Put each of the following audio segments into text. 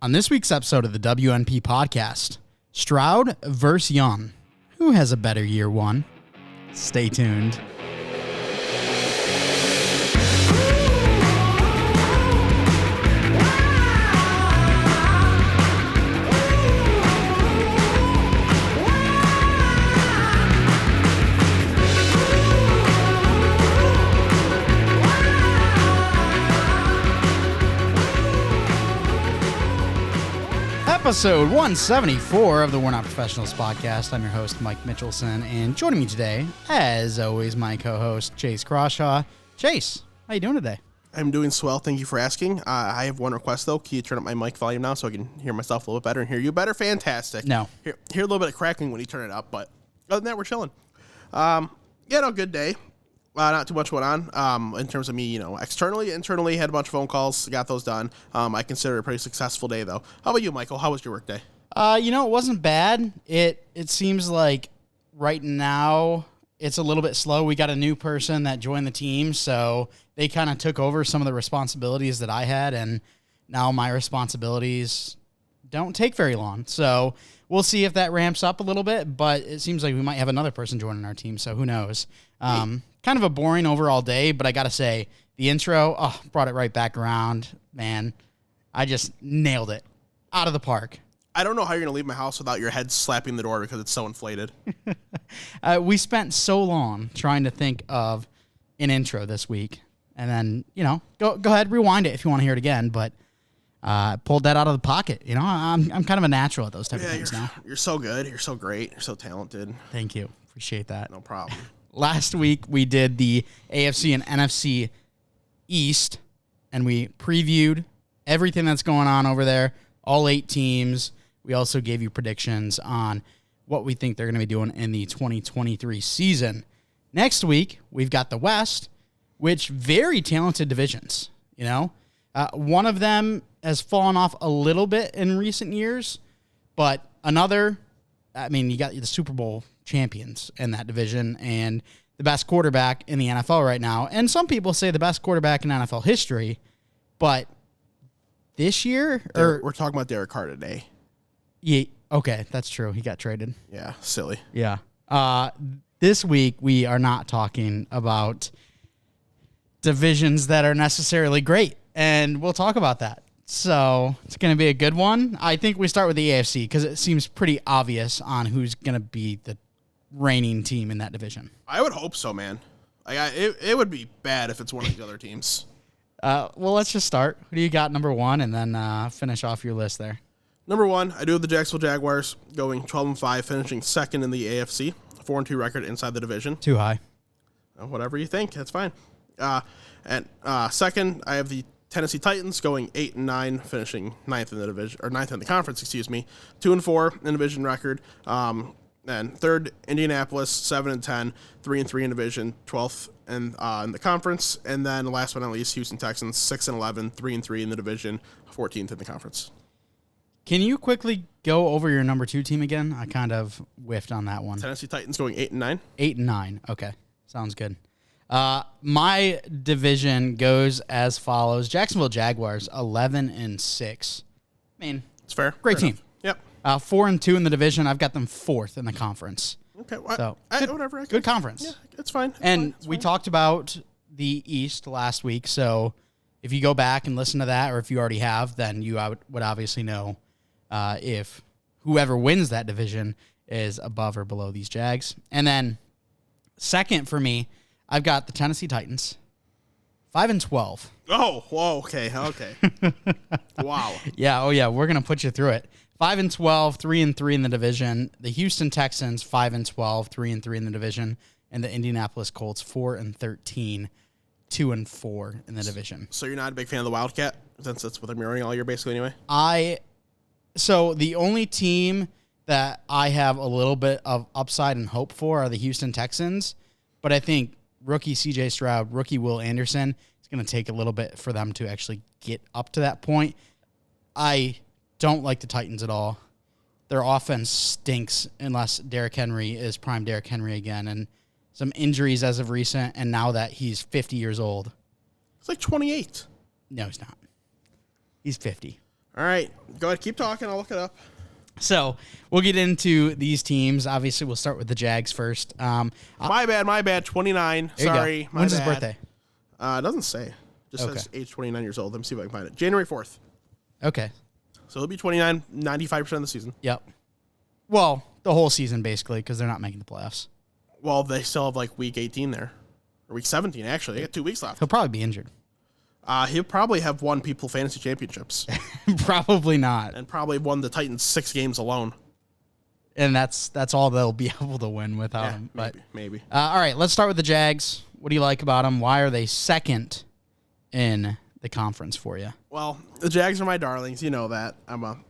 On this week's episode of the WNP podcast, Stroud versus Young. Who has a better year one? Stay tuned. Episode 174 of the We're Not Professionals podcast. I'm your host, Mike Mitchelson, and joining me today, as always, my co-host, Chase Crawshaw. Chase, how you doing today? I'm doing swell. Thank you for asking. I have one request, though. Can you turn up my mic volume now so I can hear myself a little bit better and hear you better? Fantastic. No. Hear a little bit of cracking when you turn it up, but other than that, we're chilling. Good day. Not too much went on in terms of me, externally. Internally, had a bunch of phone calls, got those done. I consider it a pretty successful day, though. How about you, Michael? How was your work day? It wasn't bad. It seems like right now it's a little bit slow. We got a new person that joined the team, so they kind of took over some of the responsibilities that I had, and now my responsibilities don't take very long. So we'll see if that ramps up a little bit, but it seems like we might have another person joining our team, so who knows. Kind of a boring overall day, but I got to say, the intro, brought it right back around. Man, I just nailed it. Out of the park. I don't know how you're going to leave my house without your head slapping the door because it's so inflated. We spent so long trying to think of an intro this week. And then, go ahead, rewind it if you want to hear it again. But I pulled that out of the pocket. I'm kind of a natural at those type of things now. You're so good. You're so great. You're so talented. Thank you. Appreciate that. No problem. Last week, we did the AFC and NFC East, and we previewed everything that's going on over there, all 8 teams. We also gave you predictions on what we think they're going to be doing in the 2023 season. Next week, we've got the West, which very talented divisions. One of them has fallen off a little bit in recent years, but another, you got the Super Bowl champions in that division and the best quarterback in the NFL right now. And some people say the best quarterback in NFL history, but this year... We're talking about Derek Carr today. Yeah, okay, that's true. He got traded. Yeah, silly. Yeah. This week, we are not talking about divisions that are necessarily great, and we'll talk about that. So it's going to be a good one. I think we start with the AFC because it seems pretty obvious on who's going to be the reigning team in that division. I would hope so, man. It would be bad if it's one of the other teams. Well, let's just start. Who do you got number 1, and then finish off your list there? Number 1, I do have the Jacksonville Jaguars going 12-5, finishing second in the AFC, 4-2 record inside the division. Too high. Whatever you think, that's fine. And second, I have the Tennessee Titans going 8-9, finishing 9th in the division, or 9th in the conference, 2-4 in division record. And third, Indianapolis 7-10, 3-3 in division, 12th in the conference. And then last but not least, Houston Texans 6-11, 3-3 in the division, 14th in the conference. Can you quickly go over your number 2 team again? I kind of whiffed on that one. Tennessee Titans going 8-9. 8-9. Okay, sounds good. My division goes as follows: Jacksonville Jaguars 11-6. It's fair. Great team. Enough. Yep. 4-2 in the division. I've got them 4th in the conference. Okay. So whatever. Good conference. Yeah, it's fine. We talked about the East last week. So if you go back and listen to that, or if you already have, then you would obviously know if whoever wins that division is above or below these Jags. And then second for me, I've got the Tennessee Titans, 5-12. Oh, whoa, okay. Wow. Yeah, we're going to put you through it. 5-12, 3-3 in the division. The Houston Texans, 5-12, 3-3 in the division. And the Indianapolis Colts, 4-13, 2-4 in the division. So you're not a big fan of the Wildcat, since that's what they're mirroring all year, basically, anyway? So the only team that I have a little bit of upside and hope for are the Houston Texans. But I think rookie C.J. Stroud, rookie Will Anderson, it's going to take a little bit for them to actually get up to that point. I don't like the Titans at all. Their offense stinks unless Derrick Henry is prime Derrick Henry again. And some injuries as of recent, and now that he's 50 years old. It's like 28. No, he's not. He's 50. All right. Go ahead. Keep talking. I'll look it up. So we'll get into these teams. Obviously, we'll start with the Jags first. My bad. 29. Sorry. My When's bad. his birthday? It doesn't say. Just says age 29 years old. Let me see if I can find it. January 4th. Okay. So he'll be 29, 95% of the season. Yep. Well, the whole season, basically, because they're not making the playoffs. Well, they still have like week 18 there. Or week 17, actually. They got 2 weeks left. He'll probably be injured. He'll probably have won people fantasy championships. Probably not. And probably won the Titans 6 games alone. And that's all they'll be able to win without him. Maybe. All right, let's start with the Jags. What do you like about them? Why are they second in the conference for you? Well, the Jags are my darlings. You know that. I'm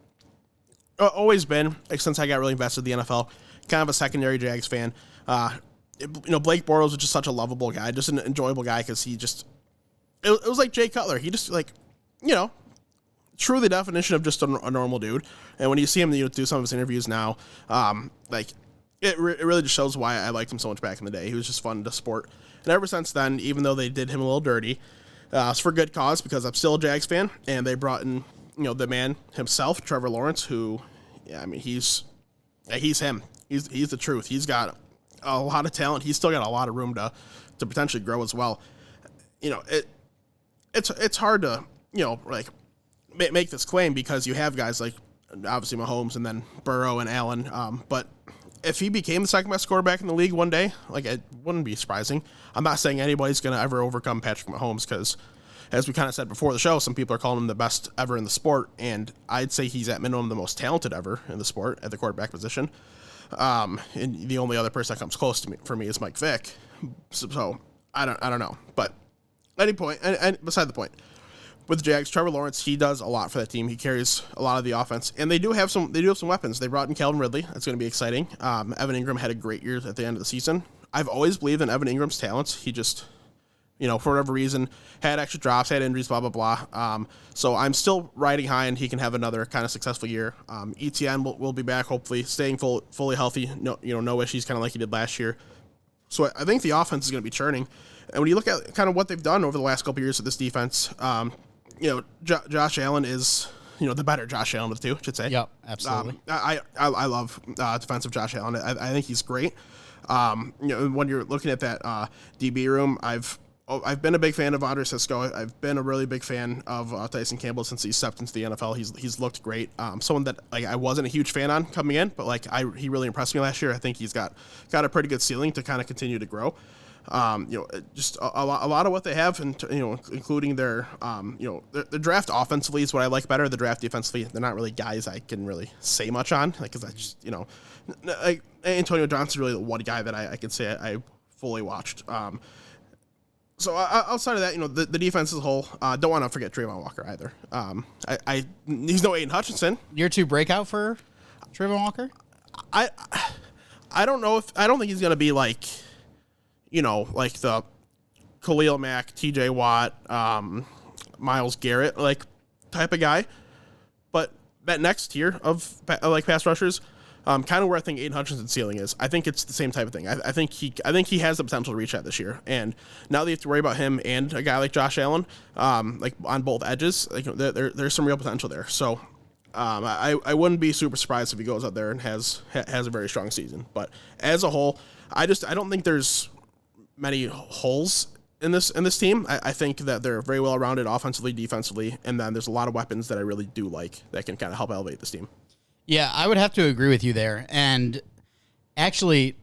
always been, since I got really invested in the NFL, kind of a secondary Jags fan. Blake Bortles is just such a lovable guy, just an enjoyable guy because he just... It was like Jay Cutler. He just, true the definition of just a normal dude. And when you see him do some of his interviews now, it really just shows why I liked him so much back in the day. He was just fun to support. And ever since then, even though they did him a little dirty, it's for good cause because I'm still a Jags fan. And they brought in, the man himself, Trevor Lawrence, who, he's him. He's the truth. He's got a lot of talent. He's still got a lot of room to potentially grow as well. It's hard to, make this claim because you have guys like, obviously, Mahomes and then Burrow and Allen. But if he became the second best quarterback in the league one day, it wouldn't be surprising. I'm not saying anybody's going to ever overcome Patrick Mahomes because, as we kind of said before the show, some people are calling him the best ever in the sport. And I'd say he's at minimum the most talented ever in the sport at the quarterback position. And the only other person that comes close to me for me is Mike Vick. So I don't know. But any point, and beside the point, with the Jags, Trevor Lawrence, he does a lot for that team. He carries a lot of the offense, and they do have some weapons. They brought in Calvin Ridley. That's going to be exciting. Evan Ingram had a great year at the end of the season. I've always believed in Evan Ingram's talents. He just, for whatever reason, had extra drops, had injuries, blah, blah, blah. So I'm still riding high, and he can have another kind of successful year. ETN will be back, hopefully, staying fully healthy. No issues, kind of like he did last year. So I think the offense is going to be churning. And when you look at kind of what they've done over the last couple of years with this defense, Josh Allen is, the better Josh Allen of the two, I should say. Yep, absolutely. I love defensive Josh Allen. I think he's great. When you're looking at that DB room, I've been a big fan of Andre Sisco. I've been a really big fan of Tyson Campbell since he stepped into the NFL. He's looked great. Someone that I wasn't a huge fan on coming in, but he really impressed me last year. I think he's got a pretty good ceiling to kind of continue to grow. Just a lot of what they have, and including their draft offensively is what I like better. The draft defensively, they're not really guys I can really say much on, because I just Antonio Johnson's really the one guy that I can say I fully watched. So outside of that, the defense as a whole, don't want to forget Trayvon Walker either. He's no Aiden Hutchinson. Year 2 breakout for Trayvon Walker? I don't think he's gonna be like the Khalil Mack, TJ Watt, Myles Garrett, type of guy. But that next tier of pass rushers, kind of where I think Aiden Hutchinson's ceiling is. I think it's the same type of thing. I think he has the potential to reach that this year. And now that you have to worry about him and a guy like Josh Allen, on both edges, there's some real potential there. So I wouldn't be super surprised if he goes out there and has a very strong season. But as a whole, I don't think there's many holes in this team. I think that they're very well rounded offensively, defensively, and then there's a lot of weapons that I really do like that can kind of help elevate this team. Yeah, I would have to agree with you there. And actually,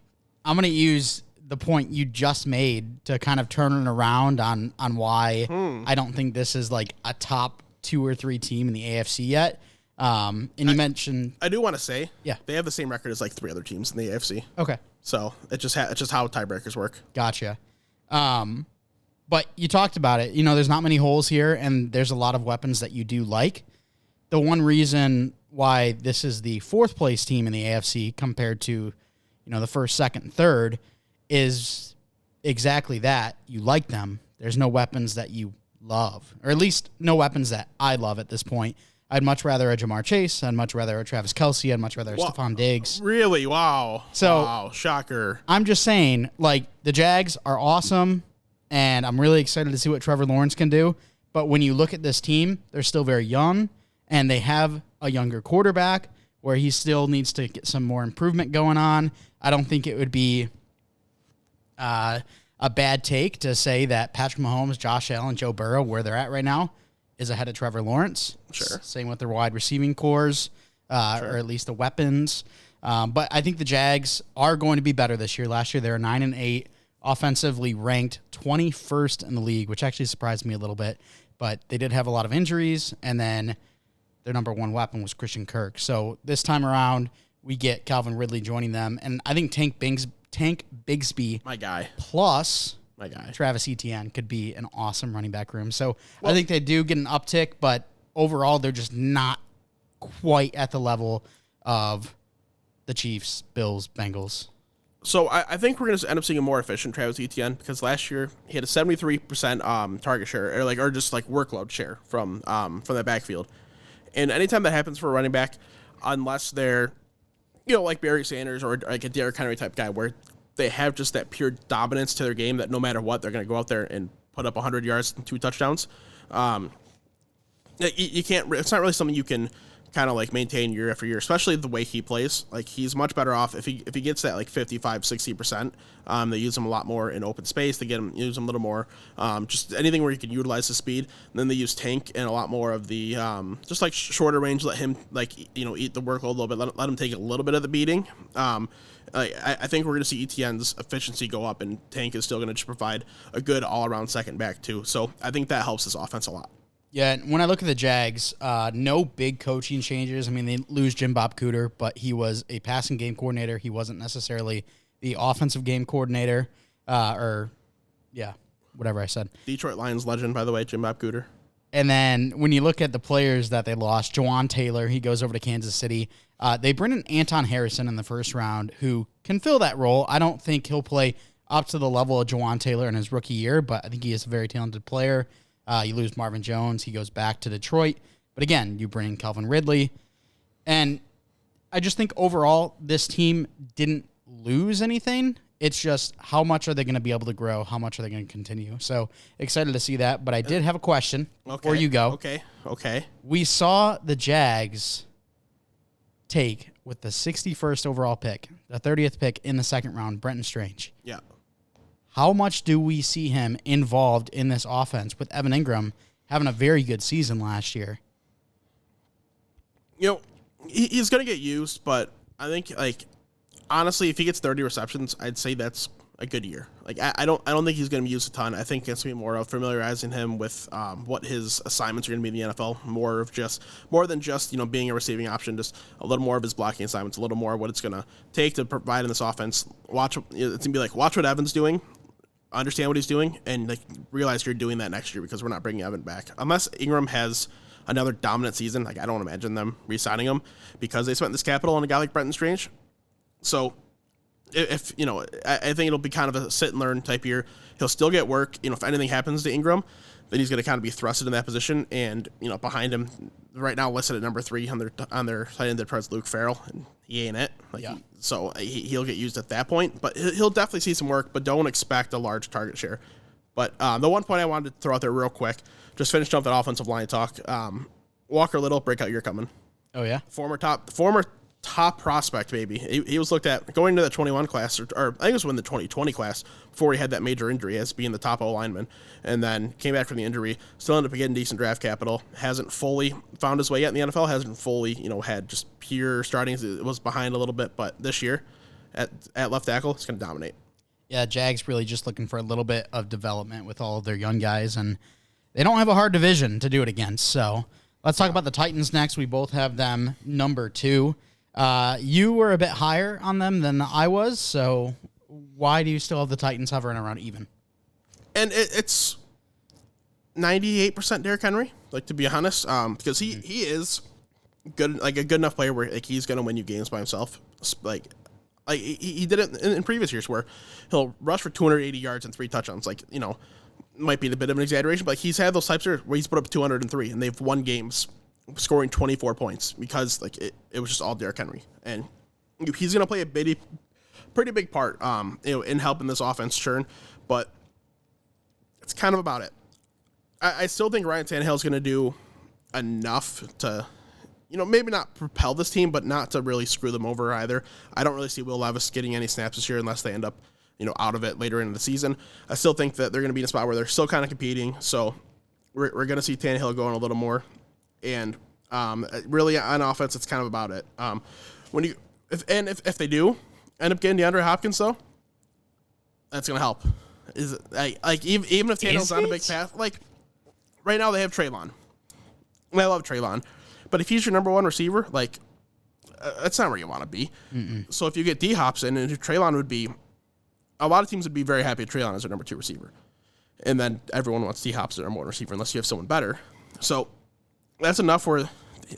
I'm going to use the point you just made to kind of turn it around on why I don't think this is like a top 2 or 3 team in the AFC yet. And you mentioned, I do want to say, yeah, they have the same record as 3 other teams in the AFC. Okay. So it's just how tiebreakers work. Gotcha. But you talked about it. There's not many holes here, and there's a lot of weapons that you do like. The one reason why this is the 4th place team in the AFC compared to, the 1st, 2nd, 3rd is exactly that. You like them. There's no weapons that you love, or at least no weapons that I love at this point. I'd much rather a Jamar Chase. I'd much rather a Travis Kelce. I'd much rather a Stephon Diggs. Really? Wow. So, wow, shocker. I'm just saying, the Jags are awesome, and I'm really excited to see what Trevor Lawrence can do. But when you look at this team, they're still very young, and they have a younger quarterback where he still needs to get some more improvement going on. I don't think it would be a bad take to say that Patrick Mahomes, Josh Allen, Joe Burrow, where they're at right now, is ahead of Trevor Lawrence. Sure. Same with their wide receiving cores, or at least the weapons. But I think the Jags are going to be better this year. Last year, they were 9-8, offensively ranked 21st in the league, which actually surprised me a little bit. But they did have a lot of injuries, and then their number one weapon was Christian Kirk. So this time around, we get Calvin Ridley joining them, and I think Tank Bigsby, my guy, plus my guy, Travis Etienne could be an awesome running back room. So I think they do get an uptick, but overall, they're just not quite at the level of the Chiefs, Bills, Bengals. So I think we're going to end up seeing a more efficient Travis Etienne because last year he had a 73% target share or just workload share from that backfield. And anytime that happens for a running back, unless they're like Barry Sanders or like a Derrick Henry type guy where they have just that pure dominance to their game that no matter what they're going to go out there and put up 100 yards and 2 touchdowns. You can't. It's not really something you can kind of maintain year after year, especially the way he plays. He's much better off if he gets that 55-60%. They use him a lot more in open space. They use him a little more, just anything where you can utilize the speed. And then they use Tank and a lot more of the just shorter range. Let him eat the workload a little bit. Let him take a little bit of the beating. I think we're going to see Etienne's efficiency go up, and Tank is still going to just provide a good all-around second back too. So I think that helps this offense a lot. Yeah, when I look at the Jags, no big coaching changes. I mean, they lose Jim Bob Cooter, but he was a passing game coordinator. He wasn't necessarily the offensive game coordinator, whatever I said. Detroit Lions legend, by the way, Jim Bob Cooter. And then when you look at the players that they lost, Jawan Taylor, he goes over to Kansas City. They bring in Anton Harrison in the first round, who can fill that role. I don't think he'll play up to the level of Jawan Taylor in his rookie year, but I think he is a very talented player. You lose Marvin Jones. He goes back to Detroit. But again, you bring in Calvin Ridley. And I just think overall, this team didn't lose anything. It's just how much are they going to be able to grow? How much are they going to continue? So excited to see that. But I did have a question before you go. Okay. We saw the Jags take with the 61st overall pick, the 30th pick in the second round, Brenton Strange. Yeah. How much do we see him involved in this offense with Evan Ingram having a very good season last year? He's going to get used, but I think, honestly, if he gets 30 receptions, I'd say that's a good year. I don't think he's going to be used a ton. I think it's going to be more of familiarizing him with what his assignments are going to be in the NFL, more than just being a receiving option, just a little more of his blocking assignments, a little more of what it's going to take to provide in this offense. It's going to be watch what Evan's doing, understand what he's doing, and realize you're doing that next year because we're not bringing Evan back. Unless Ingram has another dominant season, I don't imagine them re-signing him because they spent this capital on a guy like Brenton Strange. So if I think it'll be kind of a sit and learn type year. He'll still get work. If anything happens to Ingram, then he's going to kind of be thrusted in that position. And behind him, right now listed at number 3 on their tight end depth is Luke Farrell, and he ain't it. So he'll get used at that point, but he'll definitely see some work. But don't expect a large target share. But the one point I wanted to throw out there real quick, just finished up that offensive line talk. Walker Little, breakout year coming. Oh yeah, former top prospect, baby. He was looked at going to the 21 class, or I think it was in the 2020 class before he had that major injury as being the top O lineman, and then came back from the injury. Still ended up getting decent draft capital. Hasn't fully found his way yet in the NFL. Hasn't fully, had just pure startings. It was behind a little bit, but this year at left tackle, it's going to dominate. Yeah, Jags really just looking for a little bit of development with all of their young guys, and they don't have a hard division to do it against. So let's talk about the Titans next. We both have them number 2. You were a bit higher on them than I was, so why do you still have the Titans hovering around even? And it's 98% Derrick Henry, to be honest, because he is good, a good enough player where he's going to win you games by himself. He did it in previous years where he'll rush for 280 yards and 3 touchdowns. Might be a bit of an exaggeration, but he's had those types where he's put up 203, and they've won games scoring 24 points because it was just all Derrick Henry, and he's going to play a pretty big part in helping this offense churn, but it's kind of about it. I still think Ryan Tannehill is going to do enough to maybe not propel this team, but not to really screw them over either. I don't really see Will Levis getting any snaps this year unless they end up, out of it later in the season. I still think that they're going to be in a spot where they're still kind of competing. So we're going to see Tannehill going a little more. And really on offense, it's kind of about it. If they do end up getting DeAndre Hopkins, though, that's going to help. Even if Tannehill's on a big path, right now they have Treylon. And I love Treylon. But if he's your number one receiver, that's not where you want to be. Mm-mm. So if you get D-Hops in, and Treylon would be, a lot of teams would be very happy with Treylon as their number 2 receiver. And then everyone wants D-Hops as their number 1 receiver unless you have someone better. So that's enough where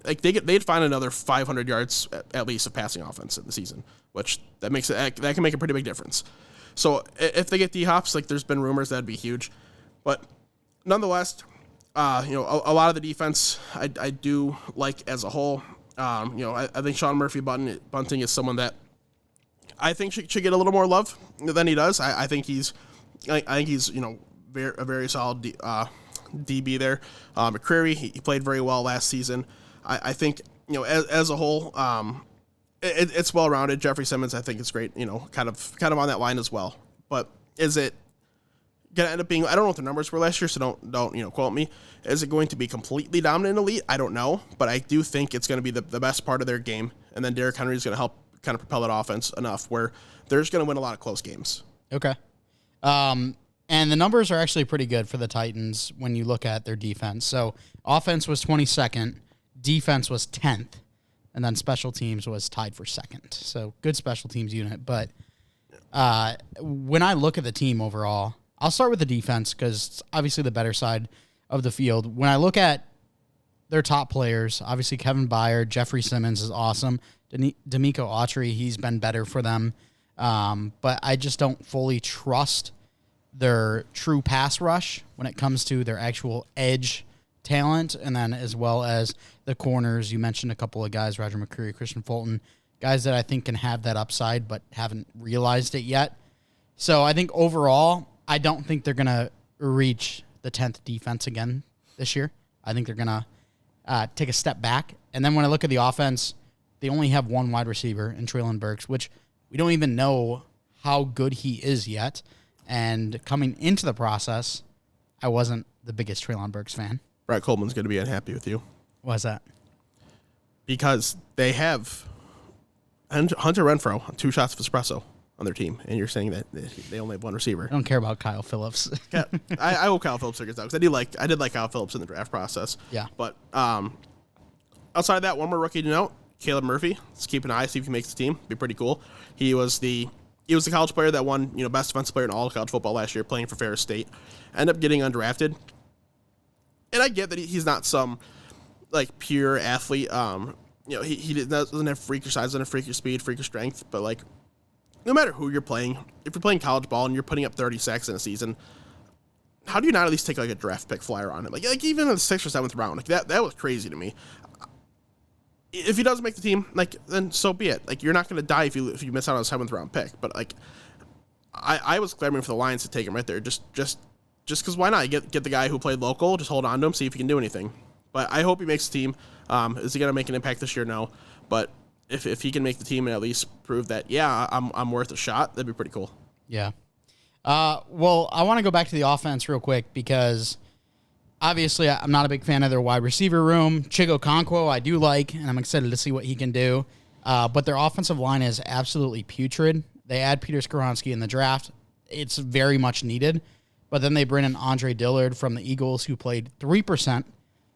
they'd find another 500 yards at least of passing offense in the season, which that can make a pretty big difference. So if they get D-Hops, there's been rumors that'd be huge. But nonetheless, a lot of the defense I do like as a whole. I think Sean Murphy-Bunting is someone that I think should get a little more love than he does. I think he's a very solid DB there. McCreary, he played very well last season. I think as a whole, it's well rounded. Jeffrey Simmons, I think, is great. Kind of on that line as well. But is it going to end up being? I don't know what the numbers were last year, so don't quote me. Is it going to be completely dominant elite? I don't know, but I do think it's going to be the best part of their game, and then Derrick Henry is going to help kind of propel that offense enough where they're just going to win a lot of close games. Okay. And the numbers are actually pretty good for the Titans when you look at their defense. So offense was 22nd, defense was 10th, and then special teams was tied for 2nd. So good special teams unit. But when I look at the team overall, I'll start with the defense because it's obviously the better side of the field. When I look at their top players, obviously Kevin Byard, Jeffrey Simmons is awesome. D'Amico Autry, he's been better for them. But I just don't fully trust their true pass rush when it comes to their actual edge talent, and then as well as the corners. You mentioned a couple of guys, Roger McCreary, Christian Fulton, guys that I think can have that upside but haven't realized it yet. So I think overall, I don't think they're going to reach the 10th defense again this year. I think they're going to take a step back. And then when I look at the offense, they only have one wide receiver in Treylon Burks, which we don't even know how good he is yet. And coming into the process, I wasn't the biggest Treylon Burks fan. Brett Coleman's going to be unhappy with you. Why's that? Because they have Hunter Renfrow, 2 shots of espresso on their team, and you're saying that they only have one receiver. I don't care about Kyle Phillips. I hope Kyle Phillips gets out because I did like Kyle Phillips in the draft process. Yeah. But outside of that, one more rookie to note, Caleb Murphy. Let's keep an eye, see if he makes the team. Be pretty cool. He was the college player that won, best defensive player in all of college football last year, playing for Ferris State. Ended up getting undrafted. And I get that he's not some pure athlete. He doesn't have freakish size, doesn't have freakish speed, freakish strength. But no matter who you're playing, if you're playing college ball and you're putting up 30 sacks in a season, how do you not at least take a draft pick flyer on him? Even in the 6th or 7th round, that was crazy to me. If he doesn't make the team, then so be it. You're not going to die if you miss out on a 7th round pick. But I was clamoring for the Lions to take him right there, just because why not? Get the guy who played local, just hold on to him, see if he can do anything. But I hope he makes the team. Is he going to make an impact this year? No. But if he can make the team and at least prove that, yeah, I'm worth a shot, that'd be pretty cool. Yeah. Well, I want to go back to the offense real quick because obviously I'm not a big fan of their wide receiver room. Chigo Okonkwo I do like, and I'm excited to see what he can do. But their offensive line is absolutely putrid. They add Peter Skoronski in the draft. It's very much needed. But then they bring in Andre Dillard from the Eagles, who played 3%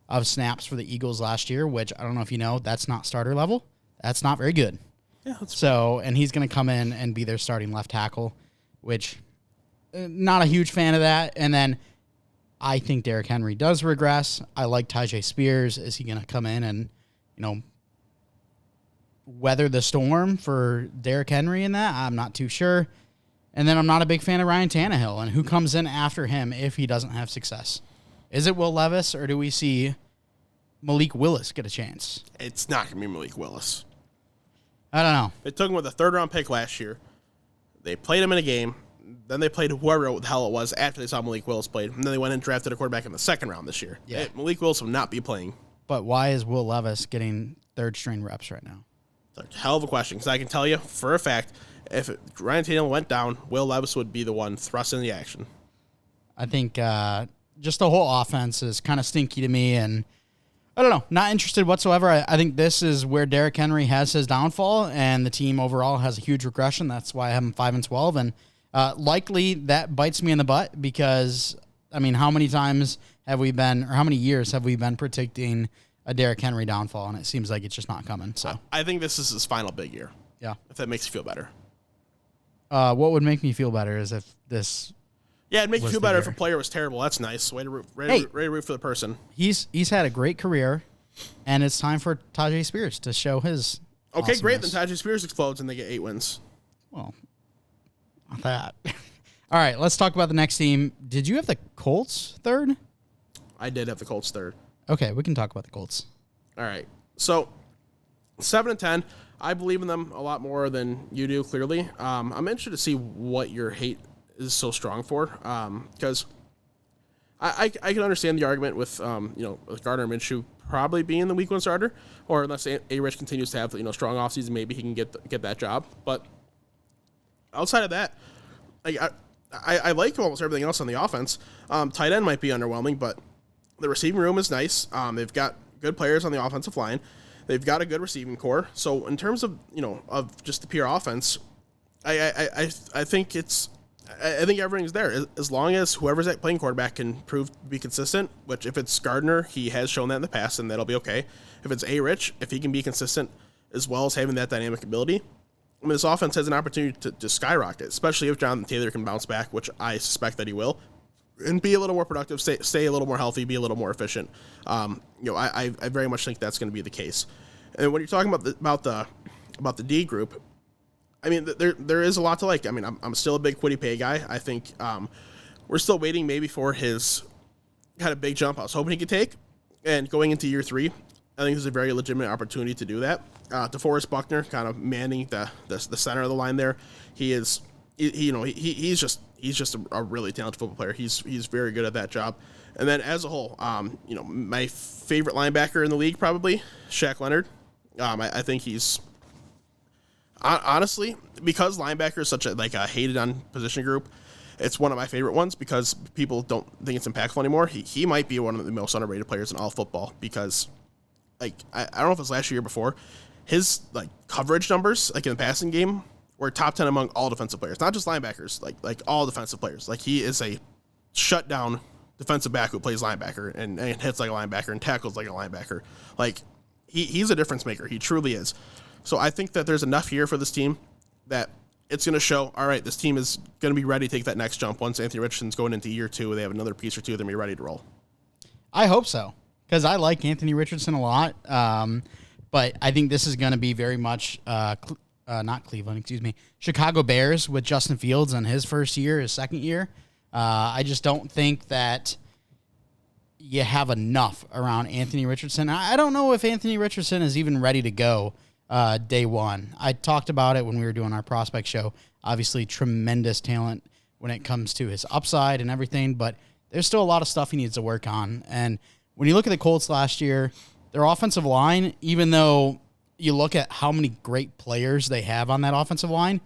of snaps for the Eagles last year, which I don't know if you know, that's not starter level. That's not very good. Yeah. And he's going to come in and be their starting left tackle, which not a huge fan of that. And then I think Derrick Henry does regress. I like Tyjae Spears. Is he going to come in and, weather the storm for Derrick Henry in that? I'm not too sure. And then I'm not a big fan of Ryan Tannehill and who comes in after him if he doesn't have success. Is it Will Levis or do we see Malik Willis get a chance? It's not going to be Malik Willis. I don't know. They took him with a 3rd-round pick last year. They played him in a game. Then they played whoever the hell it was after they saw Malik Willis played. And then they went and drafted a quarterback in the 2nd round this year. Yeah. Malik Willis will not be playing. But why is Will Levis getting third string reps right now? It's a hell of a question, because I can tell you for a fact, if Ryan Tannehill went down, Will Levis would be the one thrust in the action. I think just the whole offense is kind of stinky to me, and I don't know, not interested whatsoever. I think this is where Derrick Henry has his downfall, and the team overall has a huge regression. That's why I have him 5-12, and likely that bites me in the butt because, I mean, how many years have we been predicting a Derrick Henry downfall, and it seems like it's just not coming. So I think this is his final big year. Yeah. If that makes you feel better. What would make me feel better is if this. Yeah, it'd make you feel better if year. a player was terrible. That's nice. Way to root for the person. He's had a great career, and it's time for Tajay Spears to show his. Okay, awesomeness. great. Then Tajay Spears explodes and they get 8 wins. Well, not that. All right, let's talk about the next team. Did you have the Colts third? I did have the Colts third. Okay, we can talk about the Colts. All right. So 7-10. I believe in them a lot more than you do, clearly. I'm interested to see what your hate is so strong for, because I can understand the argument with with Gardner Minshew probably being the week 1 starter, or unless A-Rich continues to have strong offseason, maybe he can get that job. But outside of that, I like almost everything else on the offense. Tight end might be underwhelming, but the receiving room is nice. They've got good players on the offensive line. They've got a good receiving core. So in terms of of just the pure offense, I think everything's there as long as whoever's at playing quarterback can prove to be consistent. Which if it's Gardner, he has shown that in the past, and that'll be okay. If it's A-Rich, if he can be consistent as well as having that dynamic ability, I mean, this offense has an opportunity to skyrocket, especially if Jonathan Taylor can bounce back, which I suspect that he will, and be a little more productive, stay a little more healthy, be a little more efficient. I very much think that's going to be the case. And when you're talking about the D group, I mean, there is a lot to like. I mean, I'm still a big Kwity Paye guy. I think we're still waiting maybe for his kind of big jump I was hoping he could take. And going into year 3, I think there's a very legitimate opportunity to do that. DeForest Buckner kind of manning the center of the line there. He's just a really talented football player. He's very good at that job. And then as a whole, my favorite linebacker in the league probably Shaq Leonard. I think he's honestly, because linebacker is such a hated on position group, it's one of my favorite ones because people don't think it's impactful anymore. He might be one of the most underrated players in all football because I don't know if it's last year or before, his coverage numbers in the passing game were top 10 among all defensive players, not just linebackers, like all defensive players. He is a shutdown defensive back who plays linebacker and hits like a linebacker and tackles like a linebacker. He's a difference maker. He truly is. So I think that there's enough here for this team that it's going to show, all right, this team is going to be ready to take that next jump. Once Anthony Richardson's going into year 2, they have another piece or two, they're going to be ready to roll. I hope so, because I like Anthony Richardson a lot. But I think this is going to be very much not Cleveland, excuse me, Chicago Bears with Justin Fields in his first year, his second year. I just don't think that you have enough around Anthony Richardson. I don't know if Anthony Richardson is even ready to go day one. I talked about it when we were doing our prospect show. Obviously, tremendous talent when it comes to his upside and everything, but there's still a lot of stuff he needs to work on. And when you look at the Colts last year, their offensive line, even though you look at how many great players they have on that offensive line,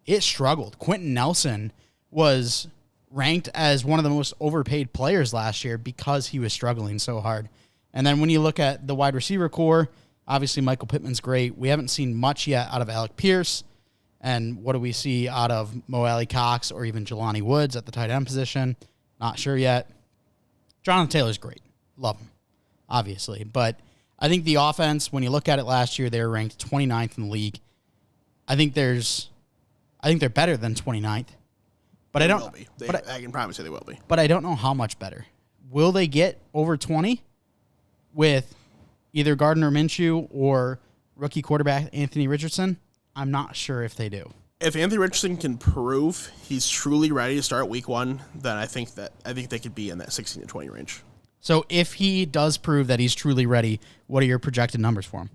it struggled. Quentin Nelson was ranked as one of the most overpaid players last year because he was struggling so hard. And then when you look at the wide receiver core, obviously Michael Pittman's great. We haven't seen much yet out of Alec Pierce. And what do we see out of Mo Alley Cox or even Jelani Woods at the tight end position? Not sure yet. Jonathan Taylor's great. Love him, obviously. But I think the offense, when you look at it last year, they were ranked 29th in the league. I think they're better than 29th. But I don't will be. I can promise you they will be. But I don't know how much better. Will they get over 20 with either Gardner Minshew or rookie quarterback Anthony Richardson? I'm not sure if they do. If Anthony Richardson can prove he's truly ready to start week 1, then I think they could be in that 16 to 20 range. So if he does prove that he's truly ready, what are your projected numbers for him?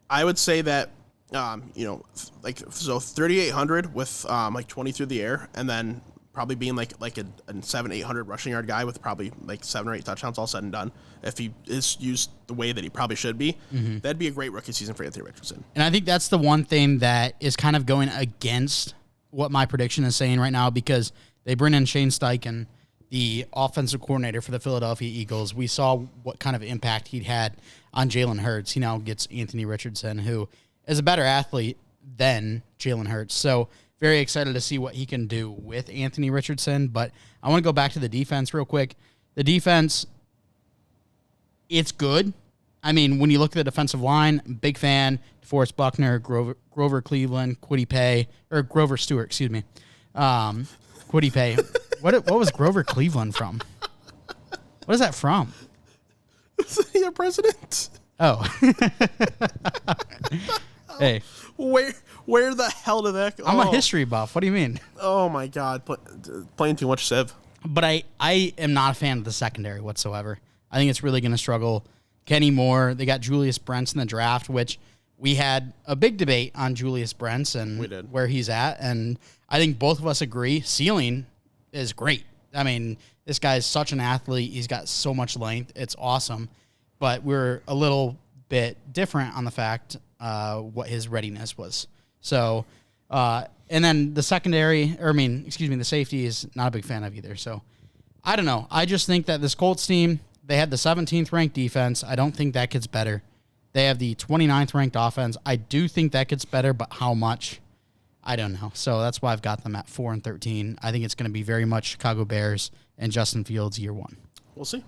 I would say that 3,800 with 20 through the air, and then probably being like a 700-800 rushing yard guy with probably like 7 or 8 touchdowns all said and done. If he is used the way that he probably should be, that'd be a great rookie season for Anthony Richardson. And I think that's the one thing that is kind of going against what my prediction is saying right now, because they bring in Shane Steichen, the offensive coordinator for the Philadelphia Eagles. We saw what kind of impact he'd had on Jalen Hurts. He now gets Anthony Richardson, who is a better athlete than Jalen Hurts. So very excited to see what he can do with Anthony Richardson. But I want to go back to the defense real quick. The defense, it's good. I mean, when you look at the defensive line, big fan. DeForest Buckner, Grover Cleveland, Grover Stewart, excuse me. Quiddy Pay. What was Grover Cleveland from? What is that from? Is he a president? Oh. Hey. Where the hell did that go? I'm a history buff. What do you mean? Oh, my God. Playing too much Civ. But I am not a fan of the secondary whatsoever. I think it's really going to struggle. Kenny Moore, they got Julius Brents in the draft, which we had a big debate on Julius Brents and where he's at. And I think both of us agree ceiling is great. I mean, this guy is such an athlete. He's got so much length. It's awesome. But we're a little bit different on the fact what his readiness was. So, and then the the safety is not a big fan of either. So, I don't know. I just think that this Colts team, they had the 17th ranked defense. I don't think that gets better. They have the 29th ranked offense. I do think that gets better, but how much? I don't know. So that's why I've got them at 4-13. I think it's going to be very much Chicago Bears and Justin Fields year one. We'll see.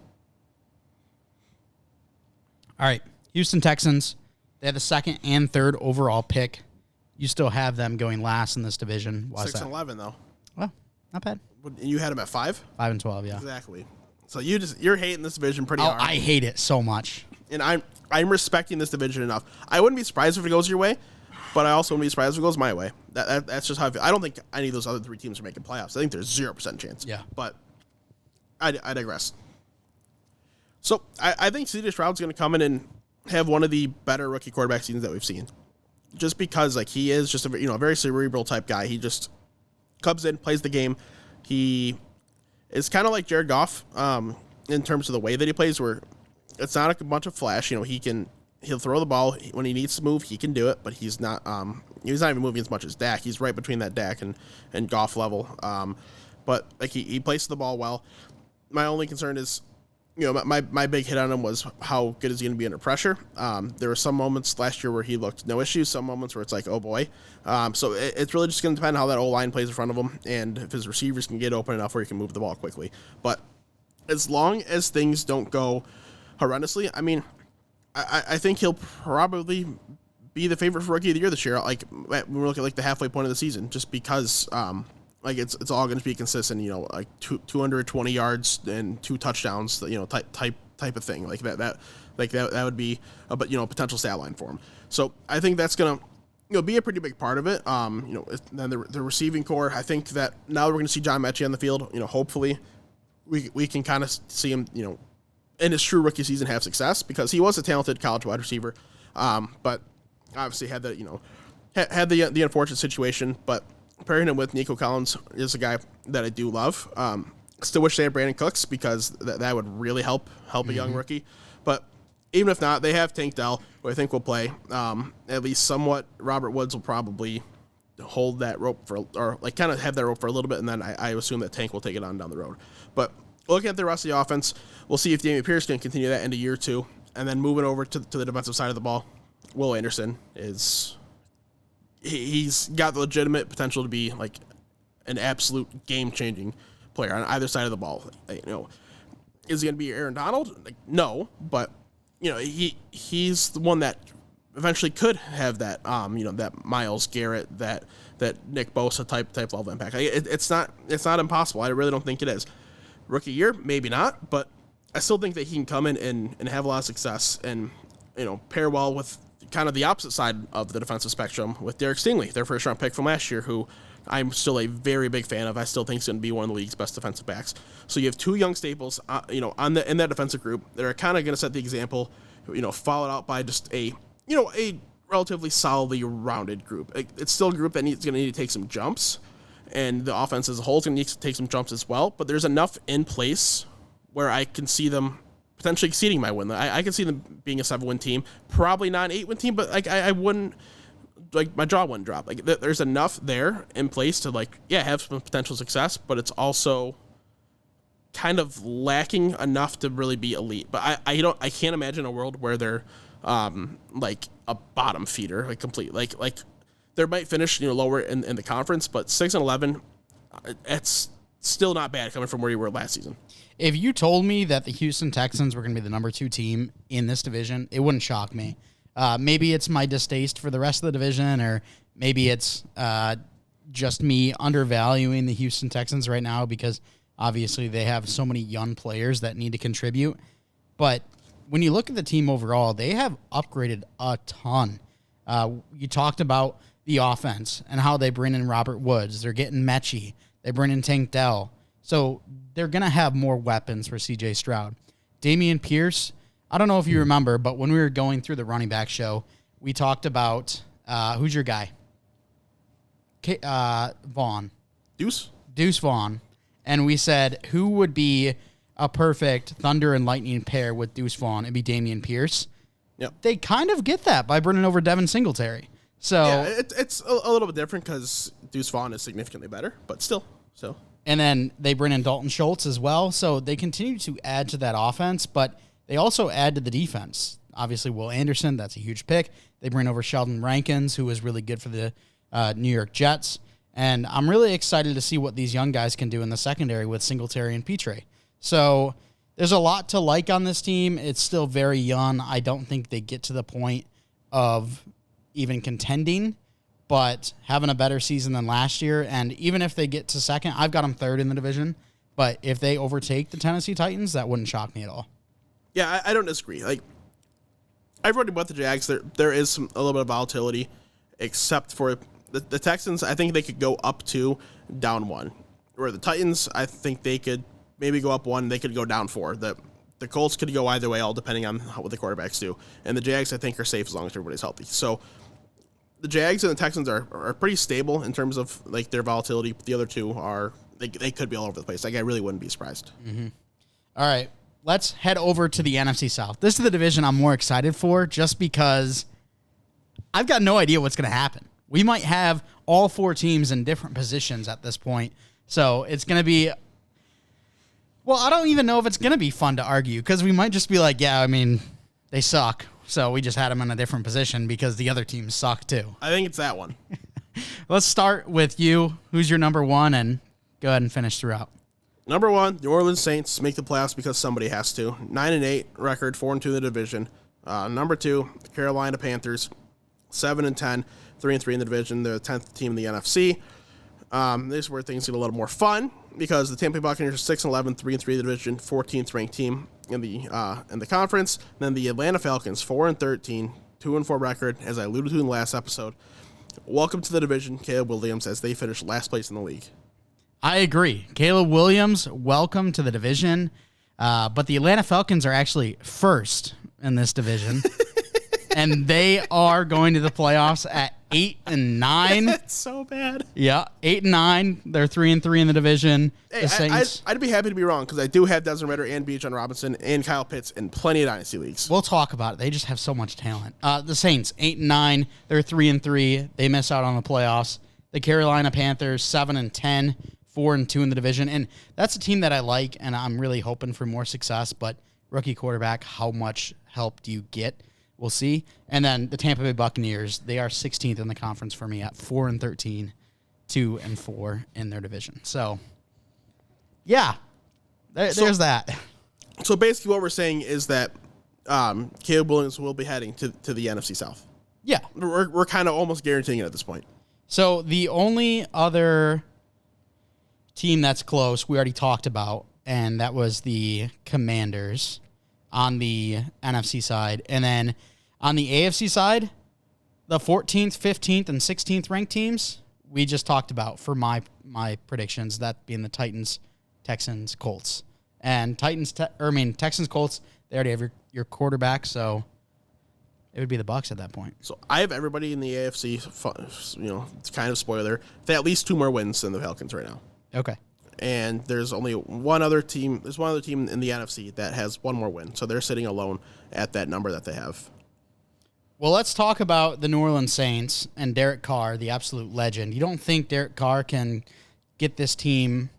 All right. Houston Texans. They have the 2nd and 3rd overall pick. You still have them going last in this division. Why 6-11 though. Well, not bad. You had them at 5? 5-12, yeah. Exactly. So you're hating this division pretty hard. I hate it so much. And I'm respecting this division enough. I wouldn't be surprised if it goes your way, but I also wouldn't be surprised if it goes my way. That's just how I feel. I don't think any of those other 3 teams are making playoffs. I think there's 0% chance. Yeah. But I digress. So I think C.J. Stroud's going to come in and have one of the better rookie quarterback seasons that we've seen. Just because like he is just a very cerebral type guy. He just comes in, plays the game. He is kind of like Jared Goff in terms of the way that he plays, where it's not a bunch of flash. He'll throw the ball when he needs to move. He can do it, but he's not even moving as much as Dak. He's right between that Dak and Goff level. But like he plays the ball well. My only concern is, my big hit on him was how good is he going to be under pressure. There were some moments last year where he looked no issues, some moments where it's like, oh boy. So it's really just going to depend on how that O-line plays in front of him and if his receivers can get open enough where he can move the ball quickly. But as long as things don't go horrendously, I mean, I think he'll probably be the favorite for Rookie of the Year this year. Like when we look at like the halfway point of the season, just because like it's all going to be consistent. Like 220 yards and 2 touchdowns. Type of thing like that would be a potential stat line for him. So I think that's gonna be a pretty big part of it. Then the receiving core. I think that now we're going to see John Mechie on the field. Hopefully we can kind of see him. In his true rookie season have success, because he was a talented college wide receiver, but obviously had the unfortunate situation. But pairing him with Nico Collins is a guy that I do love. Still wish they had Brandon Cooks, because that would really help a young rookie. But even if not, they have Tank Dell, who I think will play at least somewhat. Robert Woods will probably hold that rope or kind of have that rope for a little bit, and then I assume that Tank will take it on down the road. But looking at the rest of the offense, we'll see if Damian Pierce can continue that into year 2. And then moving over to the defensive side of the ball, Will Anderson he's got the legitimate potential to be like an absolute game-changing player on either side of the ball. Is he going to be Aaron Donald? Like, no, but he's the one that eventually could have that that Myles Garrett, that Nick Bosa type level impact. It's not impossible. I really don't think it is. Rookie year, maybe not, but I still think that he can come in and have a lot of success and, pair well with kind of the opposite side of the defensive spectrum with Derek Stingley, their first round pick from last year, who I'm still a very big fan of. I still think he's going to be one of the league's best defensive backs. So you have 2 young staples, in that defensive group that are kind of going to set the example, followed out by just a relatively solidly rounded group. It's still a group that going to need to take some jumps. and the offense as a whole is going to need to take some jumps as well. But there's enough in place where I can see them potentially exceeding my win. I can see them being a 7-win team, probably not an 8-win team, but like I wouldn't, like my jaw wouldn't drop. Like there's enough there in place to like have some potential success, but it's also kind of lacking enough to really be elite. But I can't imagine a world where they're like a bottom feeder, like complete like they might finish lower in the conference, but 6-11, it's still not bad coming from where you were last season. If you told me that the Houston Texans were going to be the number 2 team in this division, it wouldn't shock me. Maybe it's my distaste for the rest of the division, or maybe it's just me undervaluing the Houston Texans right now because obviously they have so many young players that need to contribute. But when you look at the team overall, they have upgraded a ton. You talked about the offense and how they bring in Robert Woods. They're getting Mechie. They bring in Tank Dell. So they're going to have more weapons for C.J. Stroud. Dameon Pierce, I don't know if you remember, but when we were going through the running back show, we talked about, who's your guy? Vaughn. Deuce Vaughn. And we said, who would be a perfect thunder and lightning pair with Deuce Vaughn? It'd be Dameon Pierce. Yep. They kind of get that by bringing over Devin Singletary. So yeah, it's a little bit different because Deuce Vaughn is significantly better, but still. So. And then they bring in Dalton Schultz as well. So they continue to add to that offense, but they also add to the defense. Obviously, Will Anderson, that's a huge pick. They bring over Sheldon Rankins, who was really good for the New York Jets. And I'm really excited to see what these young guys can do in the secondary with Singletary and Petre. So there's a lot to like on this team. It's still very young. I don't think they get to the point of even contending, but having a better season than last year. And even if they get to second, I've got them third in the division. But if they overtake the Tennessee Titans, that wouldn't shock me at all. Yeah, I don't disagree. Like, I've already about the Jags. There is a little bit of volatility, except for the Texans. I think they could go up 2, down 1. Where the Titans, I think they could maybe go up 1. They could go down 4. The Colts could go either way, all depending on what the quarterbacks do. And the Jags, I think, are safe as long as everybody's healthy. So the Jags and the Texans are pretty stable in terms of like their volatility. The other two are they could be all over the place. Like I really wouldn't be surprised. Mm-hmm. All right, let's head over to the NFC South. This is the division I'm more excited for, just because I've got no idea what's going to happen. We might have all 4 teams in different positions at this point, so it's going to be. Well, I don't even know if it's going to be fun to argue because we might just be like, yeah, I mean, they suck. So we just had them in a different position because the other teams suck too. I think it's that one. Let's start with you. Who's your number 1? And go ahead and finish throughout. Number 1, New Orleans Saints make the playoffs because somebody has to. 9-8 record, 4-2 in the division. Number 2, the Carolina Panthers, 7-10, 3-3 in the division. They're the 10th team in the NFC. This is where things get a little more fun because the Tampa Bay Buccaneers are 6-11, 3-3 in the division, 14th ranked team in the conference. And then the Atlanta Falcons, 4-13, 2-4 record, as I alluded to in the last episode. Welcome to the division, Caleb Williams, as they finish last place in the league. I agree. Caleb Williams, welcome to the division. But the Atlanta Falcons are actually first in this division. And they are going to the playoffs at 8-9. That's so bad. Yeah, 8-9. They're 3-3 in the division. Hey, the Saints, I'd be happy to be wrong because I do have Desmond Ridder and Bijan Robinson and Kyle Pitts in plenty of dynasty leagues. We'll talk about it. They just have so much talent. The Saints, 8-9. They're 3-3. They miss out on the playoffs. The Carolina Panthers, 7-10, 4-2 in the division. And that's a team that I like, and I'm really hoping for more success. But rookie quarterback, how much help do you get? We'll see. And then the Tampa Bay Buccaneers, they are 16th in the conference for me at 4-13, 2-4 in their division. So, yeah, there's that. So basically what we're saying is that Caleb Williams will be heading to the NFC South. Yeah. We're kind of almost guaranteeing it at this point. So the only other team that's close we already talked about, and that was the Commanders on the NFC side. And then on the AFC side, the 14th, 15th, and 16th ranked teams we just talked about for my predictions, that being the Titans, Texans, Colts. And Texans, Colts, they already have your quarterback, so It would be the Bucs at that point. So I have everybody in the AFC, it's kind of spoiler. They have at least 2 more wins than the Falcons right now. Okay. And there's only one other team. There's one other team in the NFC that has 1 more win. So they're sitting alone at that number that they have. Well, let's talk about the New Orleans Saints and Derek Carr, the absolute legend. You don't think Derek Carr can get this team,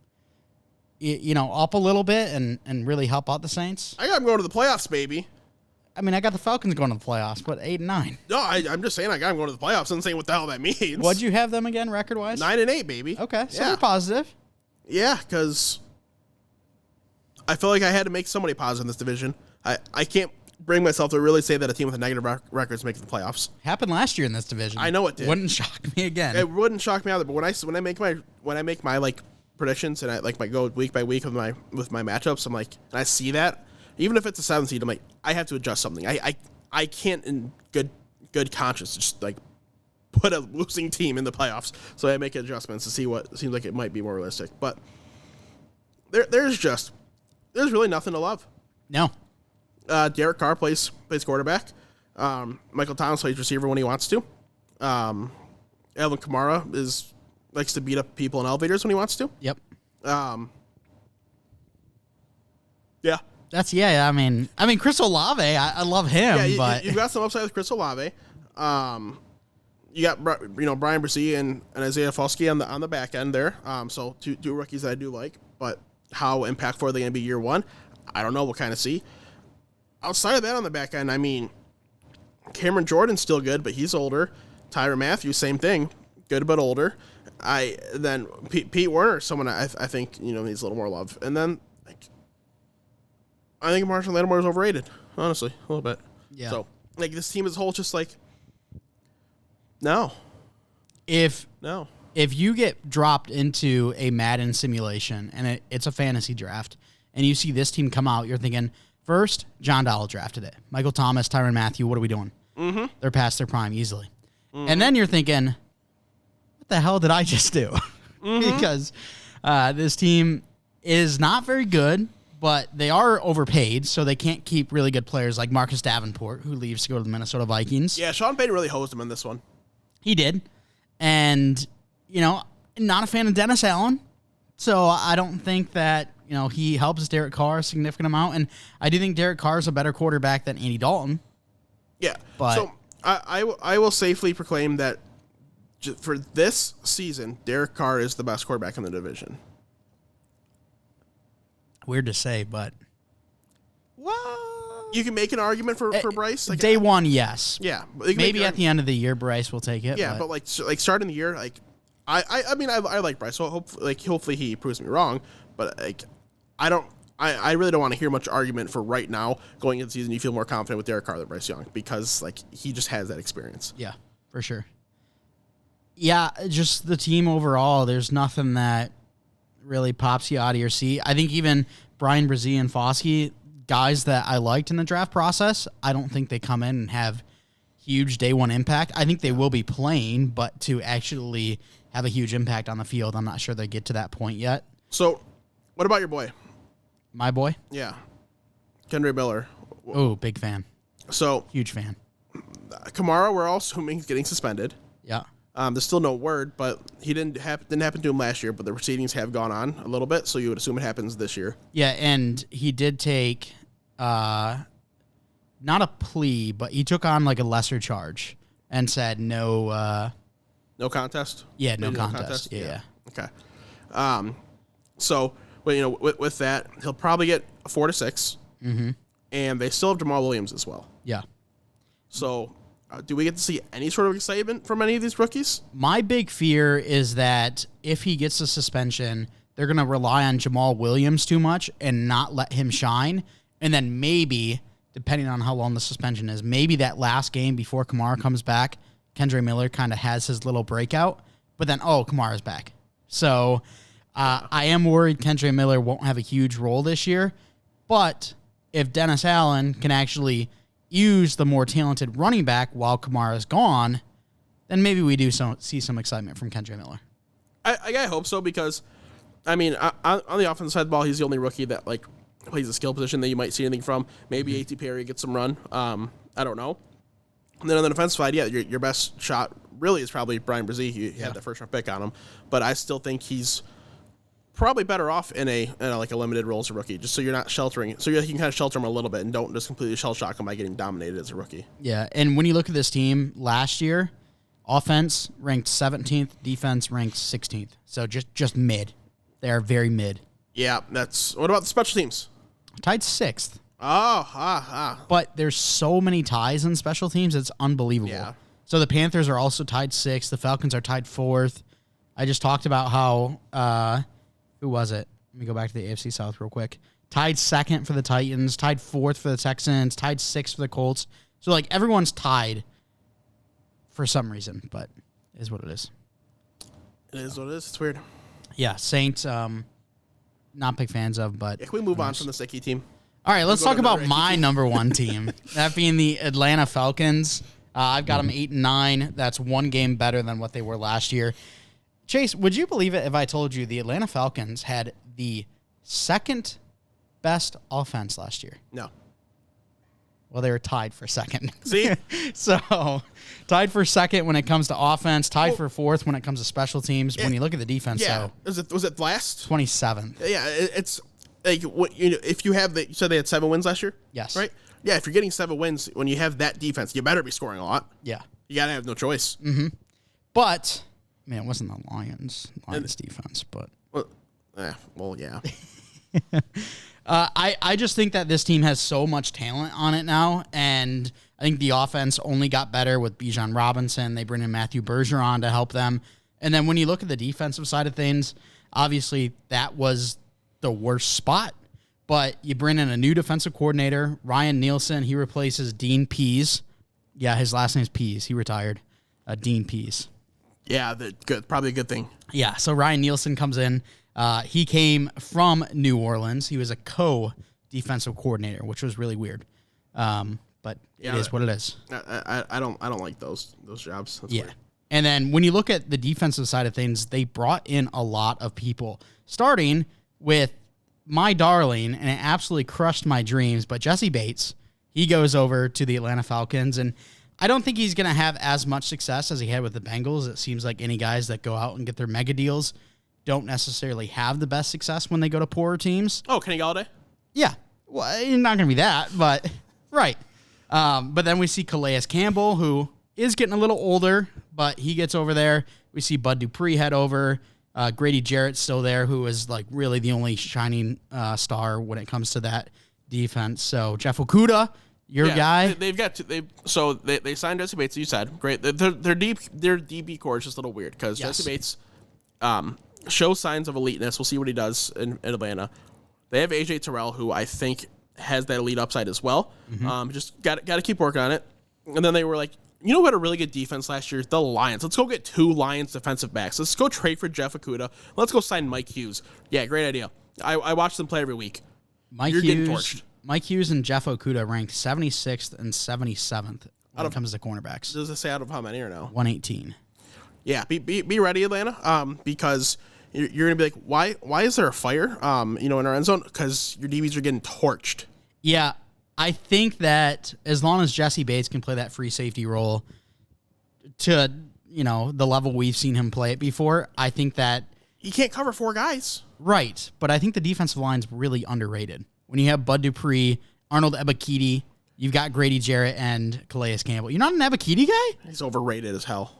up a little bit and really help out the Saints? I got them going to the playoffs, baby. I mean, I got the Falcons going to the playoffs, but 8-9. No, I'm just saying I got them going to the playoffs. I'm saying what the hell that means. What'd you have them again, record-wise? 9-8, baby. Okay, so yeah. they're positive. Yeah, because I feel like I had to make somebody positive in this division. I can't bring myself to really say that a team with a negative record is making the playoffs. Happened last year in this division. I know it did. Wouldn't shock me again. It wouldn't shock me either. But when I make my like predictions and I go week by week with my matchups, I'm like, and I see that even if it's a 7 seed, I'm like, I have to adjust something. I can't in good conscience just like put a losing team in the playoffs. So I make adjustments to see what seems like it might be more realistic. But there's really nothing to love. No. Derek Carr plays quarterback. Michael Thomas plays receiver when he wants to. Alvin Kamara likes to beat up people in elevators when he wants to. Yep. Yeah. I mean, Chris Olave, I love him, Yeah, but you've got some upside with Chris Olave. You got Brian Brzee and Isaiah Foskey on the back end there. So two rookies that I do like, but how impactful are they going to be year one? I don't know. We'll kind of see. Outside of that on the back end, I mean, Cameron Jordan's still good, but he's older. Tyrann Mathieu, same thing, good but older. Then Pete Werner, someone I think needs a little more love. And then I think Marshall Lattimore is overrated, honestly, a little bit. Yeah. So this team as a whole, just no. If you get dropped into a Madden simulation and it's a fantasy draft, and you see this team come out, you're thinking, first, John Dowell drafted it. Michael Thomas, Tyrann Mathieu, what are we doing? Mm-hmm. They're past their prime easily. Mm-hmm. And then you're thinking, what the hell did I just do? Mm-hmm. Because this team is not very good, but they are overpaid, so they can't keep really good players like Marcus Davenport, who leaves to go to the Minnesota Vikings. Yeah, Sean Payton really hosed him in this one. He did. And, not a fan of Dennis Allen, so I don't think that he helps Derek Carr a significant amount, and I do think Derek Carr is a better quarterback than Andy Dalton. Yeah, but so I will safely proclaim that for this season, Derek Carr is the best quarterback in the division. Weird to say, but you can make an argument for Bryce. Day one, yes. Yeah, maybe at the end of the year, Bryce will take it. Yeah, but starting the year, I like Bryce. So hopefully he proves me wrong. But I really don't want to hear much argument for right now going into the season. You feel more confident with Derek Carr than Bryce Young because he just has that experience. Yeah, for sure. Yeah, just the team overall. There's nothing that really pops you out of your seat. I think even Brian Brzee and Foskey, guys that I liked in the draft process, I don't think they come in and have huge day one impact. I think they will be playing, but to actually have a huge impact on the field, I'm not sure they get to that point yet. So, what about your boy? My boy? Yeah. Kendre Miller. Oh, big fan. So, huge fan. Kamara, we're all assuming he's getting suspended. Yeah. There's still no word, but he didn't happen to him last year, but the proceedings have gone on a little bit, so you would assume it happens this year. Yeah, and he did take not a plea, but he took on a lesser charge and said no contest? Yeah, no contest. Yeah. Okay. So, with that, he'll probably get a 4 to 6. Mm-hmm. And they still have Jamal Williams as well. Yeah. So, do we get to see any sort of excitement from any of these rookies? My big fear is that if he gets a suspension, they're going to rely on Jamal Williams too much and not let him shine. And then maybe, depending on how long the suspension is, maybe that last game before Kamara comes back, Kendre Miller kind of has his little breakout. But then, Kamara's back. So, I am worried Kendre Miller won't have a huge role this year. But if Dennis Allen can actually use the more talented running back while Kamara's gone, then maybe we do see some excitement from Kendre Miller. I hope so because, on the offensive side of the ball, he's the only rookie that plays a skill position that you might see anything from. Maybe A.T. Perry gets some run. I don't know. And then on the defensive side, yeah, your best shot really is probably Brian Brzee. You had the first round pick on him, but I still think he's probably better off in a limited role as a rookie, just so you're not sheltering, so you can kind of shelter him a little bit and don't just completely shell shock him by getting dominated as a rookie. Yeah, and when you look at this team last year, offense ranked 17th, defense ranked 16th, so just mid. They are very mid. Yeah, what about the special teams? Tied 6th. But there's so many ties in special teams, it's unbelievable. Yeah. So the Panthers are also tied 6th. The Falcons are tied 4th. I just talked about how, who was it? Let me go back to the AFC South real quick. Tied 2nd for the Titans, tied 4th for the Texans, tied 6th for the Colts. So, everyone's tied for some reason, but it is what it is. It is what it is. It's weird. Yeah, Saints, not big fans of, but... Yeah, can we move on from the sticky team? All right, let's talk about my number one team, that being the Atlanta Falcons. I've got them 8-9. That's one game better than what they were last year. Chase, would you believe it if I told you the Atlanta Falcons had the second best offense last year? No. Well, they were tied for second. See? So, tied for second when it comes to offense, tied for fourth when it comes to special teams. When you look at the defense, was it last? 27th. Yeah, it's like if you have you said they had 7 wins last year? Yes. Right? Yeah, if you're getting 7 wins when you have that defense, you better be scoring a lot. Yeah. You got to have no choice. Mm-hmm. But, man, it wasn't the Lions defense, but... Well, yeah. I just think that this team has so much talent on it now, and I think the offense only got better with Bijan Robinson. They bring in Matthew Bergeron to help them. And then when you look at the defensive side of things, obviously that was the worst spot. But you bring in a new defensive coordinator, Ryan Nielsen. He replaces Dean Pease. Yeah, his last name's Pease. He retired. Dean Pease. Yeah, good. Probably a good thing. Yeah, so Ryan Nielsen comes in. He came from New Orleans. He was a co-defensive coordinator, which was really weird. But it is what it is. I don't like those jobs. That's weird. And then when you look at the defensive side of things, they brought in a lot of people, starting with my darling, and it absolutely crushed my dreams, but Jesse Bates. He goes over to the Atlanta Falcons, and I don't think he's going to have as much success as he had with the Bengals. It seems like any guys that go out and get their mega deals don't necessarily have the best success when they go to poorer teams. Oh, Kenny Galladay? Yeah. Well, you're not going to be that, but right. But then we see Calais Campbell, who is getting a little older, but he gets over there. We see Bud Dupree head over. Grady Jarrett's still there, who is really the only shining star when it comes to that defense. So Jeff Okudah, your guy. They signed Jesse Bates, you said. Great. Their DB core is just a little weird because Jesse Bates shows signs of eliteness. We'll see what he does in Atlanta. They have AJ Terrell, who I think has that elite upside as well. Mm-hmm. Just got to keep working on it. And then they were like, you know who had a really good defense last year? The Lions. Let's go get 2 Lions defensive backs. Let's go trade for Jeff Okudah. Let's go sign Mike Hughes. Yeah, great idea. I watch them play every week. You're getting torched. Mike Hughes and Jeff Okudah ranked 76th and 77th when it comes to cornerbacks. Does it say out of how many or no? 118. Yeah, be ready, Atlanta, because you're going to be like, why is there a fire, in our end zone? Because your DBs are getting torched. Yeah, I think that as long as Jesse Bates can play that free safety role to, the level we've seen him play it before, I think that... He can't cover 4 guys. Right, but I think the defensive line's really underrated. When you have Bud Dupree, Arnold Ebiketie, you've got Grady Jarrett and Calais Campbell. You're not an Ebiketie guy? He's overrated as hell.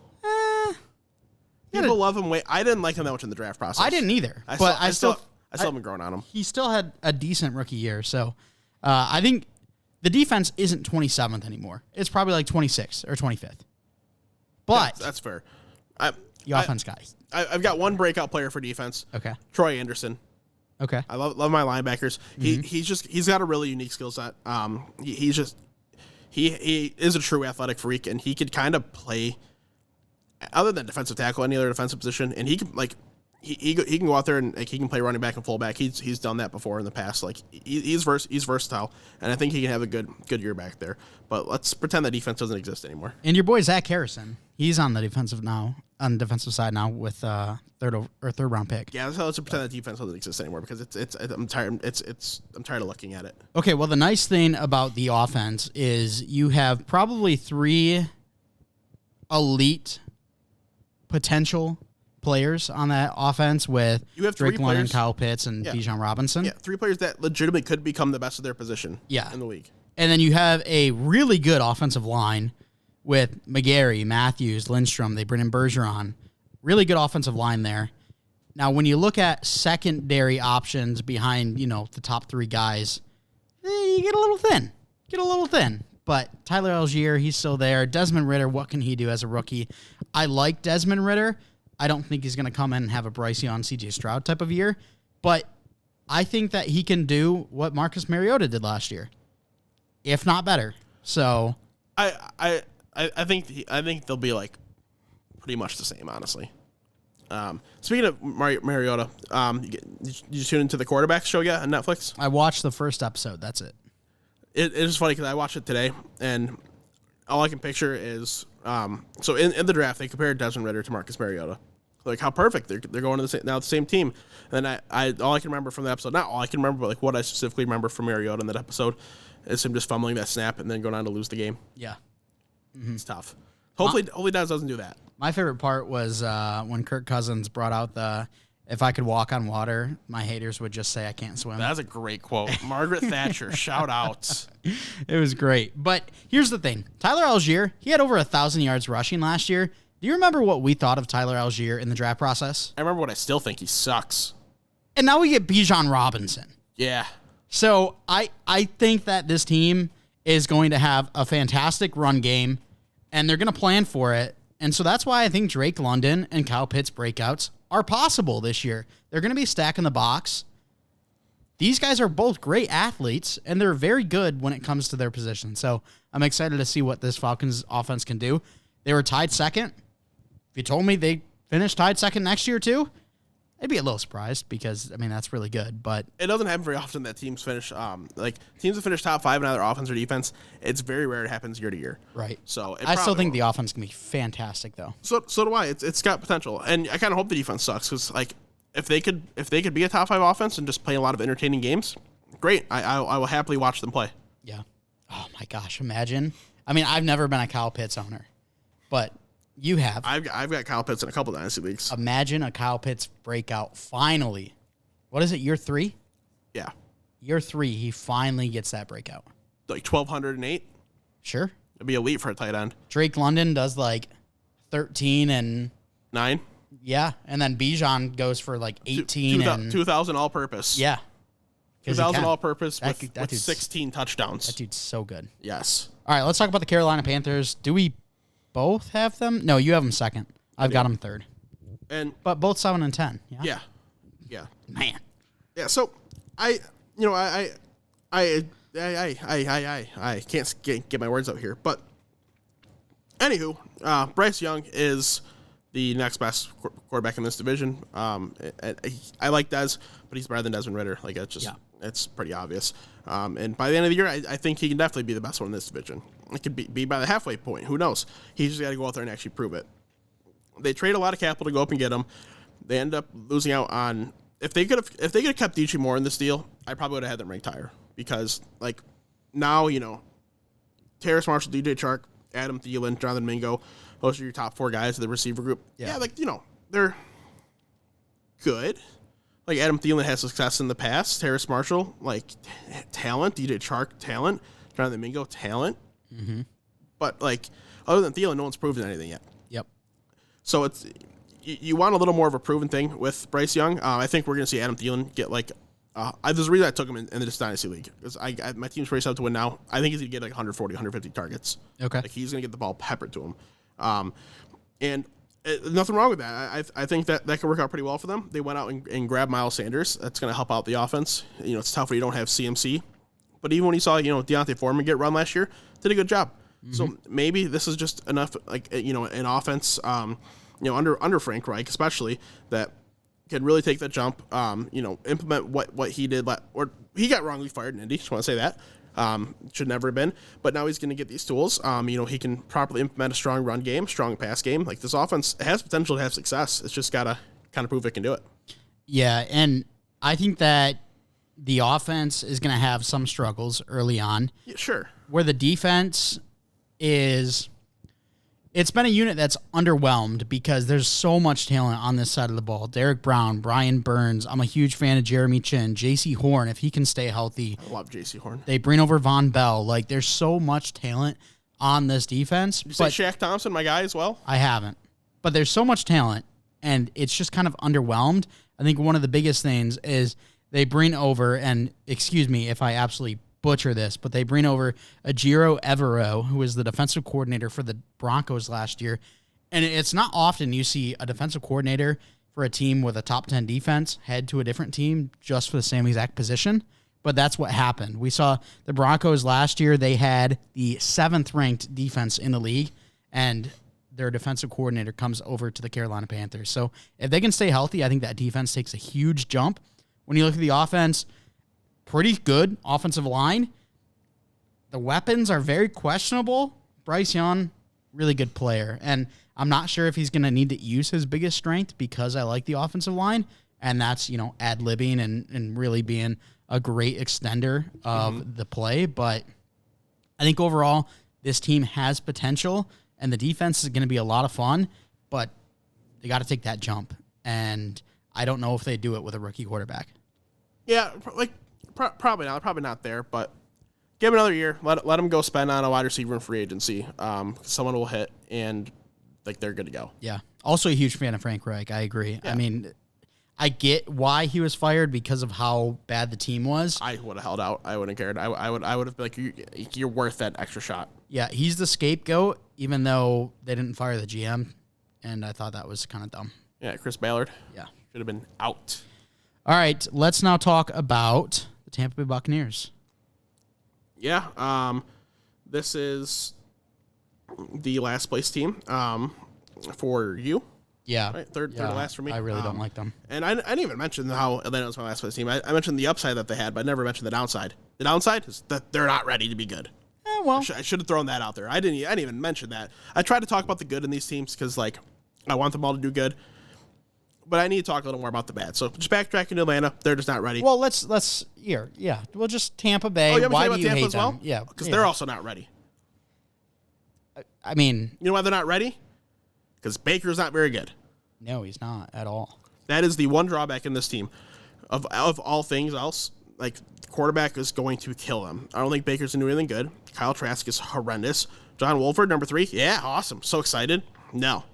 People love him. I didn't like him that much in the draft process. I didn't either. I still haven't grown on him. He still had a decent rookie year, so I think the defense isn't 27th anymore. It's probably like 26th or 25th. But that's fair. The offense guy. I've got one breakout player for defense. Okay. Troy Anderson. Okay. I love my linebackers. Mm-hmm. He's got a really unique skill set. He is a true athletic freak, and he could kind of play other than defensive tackle, any other defensive position, and he can he can go out there and he can play running back and fullback. He's done that before in the past. He's versatile, and I think he can have a good year back there. But let's pretend that defense doesn't exist anymore. And your boy Zach Harrison, He's on the defensive side now with third round pick. Yeah, let's pretend that defense doesn't exist anymore because I'm tired. I'm tired of looking at it. Okay, well, the nice thing about the offense is you have probably 3 elite potential players on that offense with You have 3 Drake London, players. Kyle Pitts, and Bijan Robinson. Yeah, 3 players that legitimately could become the best of their position. In the league. And then you have a really good offensive line with McGarry, Matthews, Lindstrom. They bring in Bergeron. Really good offensive line there. Now, when you look at secondary options behind, the top 3 guys, you get a little thin. But Tyler Algier, he's still there. Desmond Ridder, what can he do as a rookie? I like Desmond Ridder. I don't think he's going to come in and have a Bryce Young, C.J. Stroud type of year. But I think that he can do what Marcus Mariota did last year, if not better. So I think they'll be like pretty much the same, honestly. Speaking of Mariota, did you tune into the quarterback show yet on Netflix? I watched the first episode. That's it. It is funny because I watched it today, and all I can picture is so in the draft they compared Desmond Ridder to Marcus Mariota. Like how perfect they're going to the same team. And I all I can remember from the episode, not all I can remember, but like what I specifically remember from Mariota in that episode is him just fumbling that snap and then going on to lose the game. Yeah. It's tough. Hopefully Daz doesn't do that. My favorite part was when Kirk Cousins brought out if I could walk on water, my haters would just say I can't swim. That's a great quote. Margaret Thatcher, shout out. It was great. But here's the thing. Tyler Algier, he had over 1,000 yards rushing last year. Do you remember what we thought of Tyler Algier in the draft process? I remember what I still think. He sucks. And now we get Bijan Robinson. Yeah. So I think that this team is going to have a fantastic run game, and they're going to plan for it. And so that's why I think Drake London and Kyle Pitts breakouts are possible this year. They're going to be stacking the box. These guys are both great athletes, and they're very good when it comes to their position. So I'm excited to see what this Falcons offense can do. They were tied second. If you told me they finished tied second next year too, I'd be a little surprised because, that's really good. But it doesn't happen very often that teams finish, teams that finish top 5 in either offense or defense. It's very rare it happens year to year. Right. So I still think the offense can be fantastic, though. So do I. It's got potential, and I kind of hope the defense sucks because if they could be a top 5 offense and just play a lot of entertaining games, great. I will happily watch them play. Yeah. Oh my gosh! Imagine. I've never been a Kyle Pitts owner, but you have. I've got Kyle Pitts in a couple of dynasty leagues. Imagine a Kyle Pitts breakout finally. What is it, year 3? Yeah. Year 3, he finally gets that breakout. Like 1,208? Sure. It'd be elite for a tight end. Drake London does 13 and 9? Yeah, and then Bijan goes for 18 and 2,000 all-purpose. Yeah. 2,000 all-purpose with dude's 16 touchdowns. That dude's so good. Yes. All right, let's talk about the Carolina Panthers. Do we both have them? No, you have them second. I've got them third. But both 7 and 10. Yeah. Yeah. Man. Yeah. So I can't get my words out here, but anywho, Bryce Young is the next best quarterback in this division. I like Dez, but he's better than Desmond Ridder. It's pretty obvious. And by the end of the year, I think he can definitely be the best one in this division. It could be by the halfway point. Who knows? He's just got to go out there and actually prove it. They trade a lot of capital to go up and get him. They end up losing out on if they could have kept DJ Moore in this deal, I probably would have had them ranked higher because now Terrace Marshall, DJ Chark, Adam Thielen, Jonathan Mingo, those are your top 4 guys of the receiver group. Yeah, they're good. Adam Thielen has success in the past. Terrace Marshall, talent. DJ Chark, talent. Jonathan Mingo, talent. Mm-hmm. But other than Thielen, no one's proven anything yet. Yep. So it's you want a little more of a proven thing with Bryce Young. I think we're going to see Adam Thielen get there's a reason I took him in the Dynasty League because my team's pretty set up to win now. I think he's going to get 140, 150 targets. Okay. He's going to get the ball peppered to him. And nothing wrong with that. I think that could work out pretty well for them. They went out and grabbed Miles Sanders. That's going to help out the offense. It's tough when you don't have CMC. But even when you saw, Deontay Foreman get run last year, did a good job. Mm-hmm. So maybe this is just enough, an offense, under Frank Reich especially, that can really take that jump, implement what he did, or he got wrongly fired in Indy, just want to say that. Should never have been. But now he's going to get these tools. He can properly implement a strong run game, strong pass game. Like, this offense has potential to have success. It's just got to kind of prove it can do it. Yeah, and I think that the offense is going to have some struggles early on. Yeah, sure. Where the defense is, it's been a unit that's underwhelmed because there's so much talent on this side of the ball. Derek Brown, Brian Burns. I'm a huge fan of Jeremy Chin. J.C. Horn, if he can stay healthy. I love J.C. Horn. They bring over Von Bell. Like, there's so much talent on this defense. Did you say Shaq Thompson, my guy, as well? I haven't. But there's so much talent, and it's just kind of underwhelmed. I think one of the biggest things is they bring over, and excuse me if I absolutely butcher this, but they bring over Ajiro Evero, who was the defensive coordinator for the Broncos last year. And it's not often you see a defensive coordinator for a team with a top 10 defense head to a different team just for the same exact position. But that's what happened. We saw the Broncos last year. They had the 7th ranked defense in the league, and their defensive coordinator comes over to the Carolina Panthers. So if they can stay healthy, I think that defense takes a huge jump. When you look at the offense, pretty good offensive line. The weapons are very questionable. Bryce Young, really good player. And I'm not sure if he's going to need to use his biggest strength because I like the offensive line. And that's, ad-libbing and really being a great extender of the play. But I think overall, this team has potential, and the defense is going to be a lot of fun, but they got to take that jump. And I don't know if they do it with a rookie quarterback. Yeah, probably not. Probably not there, but give him another year. Let him go spend on a wide receiver in free agency. Someone will hit, and they're good to go. Yeah. Also a huge fan of Frank Reich. I agree. Yeah. I mean, I get why he was fired because of how bad the team was. I would have held out. I wouldn't have cared. I would have been like, you're worth that extra shot. Yeah, he's the scapegoat, even though they didn't fire the GM, and I thought that was kind of dumb. Yeah, Chris Ballard. Yeah. Should have been out. All right, let's now talk about the Tampa Bay Buccaneers. Yeah, this is the last place team for you. Yeah. Right? Third to last for me. I really don't like them. And I didn't even mention how Atlanta was my last place team. I mentioned the upside that they had, but I never mentioned the downside. The downside is that they're not ready to be good. Well, I should have thrown that out there. I didn't even mention that. I try to talk about the good in these teams because, I want them all to do good. But I need to talk a little more about the bad. So just backtracking to Atlanta, they're just not ready. well, let's here. Yeah, we'll just Tampa Bay. Oh, you want me to Why talk do about you Tampa hate as well? them? Yeah, because they're also not ready. I mean, You know why they're not ready? Because Baker's not very good. no, he's not at all. That is the one drawback in this team. Of all things else, the quarterback is going to kill them. I don't think Baker's going to do anything good. Kyle Trask is horrendous. John Wolford, number 3, yeah, awesome. So excited. No.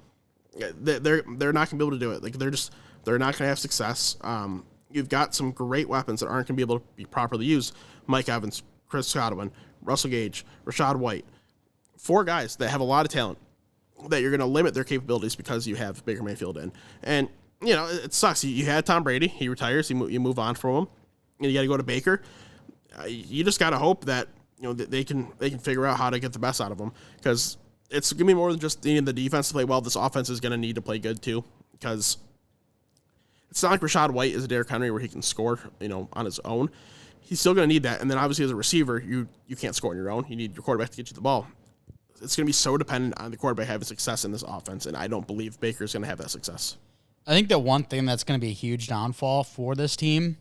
They're not going to be able to do it. They're not going to have success. You've got some great weapons that aren't going to be able to be properly used. Mike Evans, Chris Godwin, Russell Gage, Rashad White. 4 guys that have a lot of talent that you're going to limit their capabilities because you have Baker Mayfield in. And, it sucks. You had Tom Brady. He retires. You move on from him. And you got to go to Baker. You just got to hope that, they can figure out how to get the best out of him, because it's going to be more than just needing the defense to play well. This offense is going to need to play good too, because it's not like Rashad White is a Derrick Henry where he can score, on his own. He's still going to need that. And then obviously as a receiver, you can't score on your own. You need your quarterback to get you the ball. It's going to be so dependent on the quarterback having success in this offense, and I don't believe Baker's going to have that success. I think the one thing that's going to be a huge downfall for this team,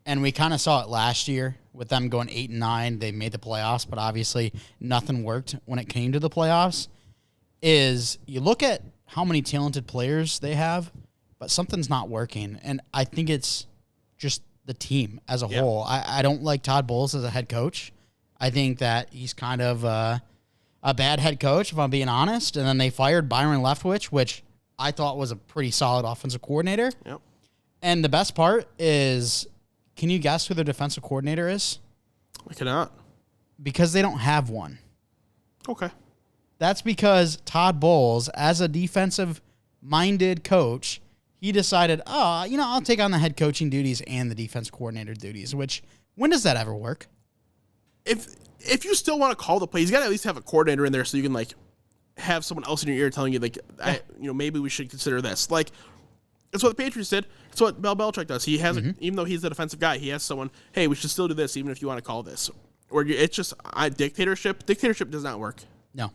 and we kind of saw it last year with them going 8-9, they made the playoffs, but obviously nothing worked when it came to the playoffs, is you look at how many talented players they have, but something's not working. And I think it's just the team as a whole. I don't like Todd Bowles as a head coach. I think that he's kind of a bad head coach, if I'm being honest. And then they fired Byron Leftwich, which I thought was a pretty solid offensive coordinator. Yep. And the best part is, can you guess who their defensive coordinator is? I cannot. Because they don't have one. Okay. That's because Todd Bowles, as a defensive-minded coach, he decided, I'll take on the head coaching duties and the defense coordinator duties, which, when does that ever work? If you still want to call the plays, you got to at least have a coordinator in there so you can, have someone else in your ear telling you, maybe we should consider this. That's what the Patriots did. That's what Bill Belichick does. He has, even though he's the defensive guy, he has someone, hey, we should still do this even if you want to call this. where it's just dictatorship. Dictatorship does not work. No.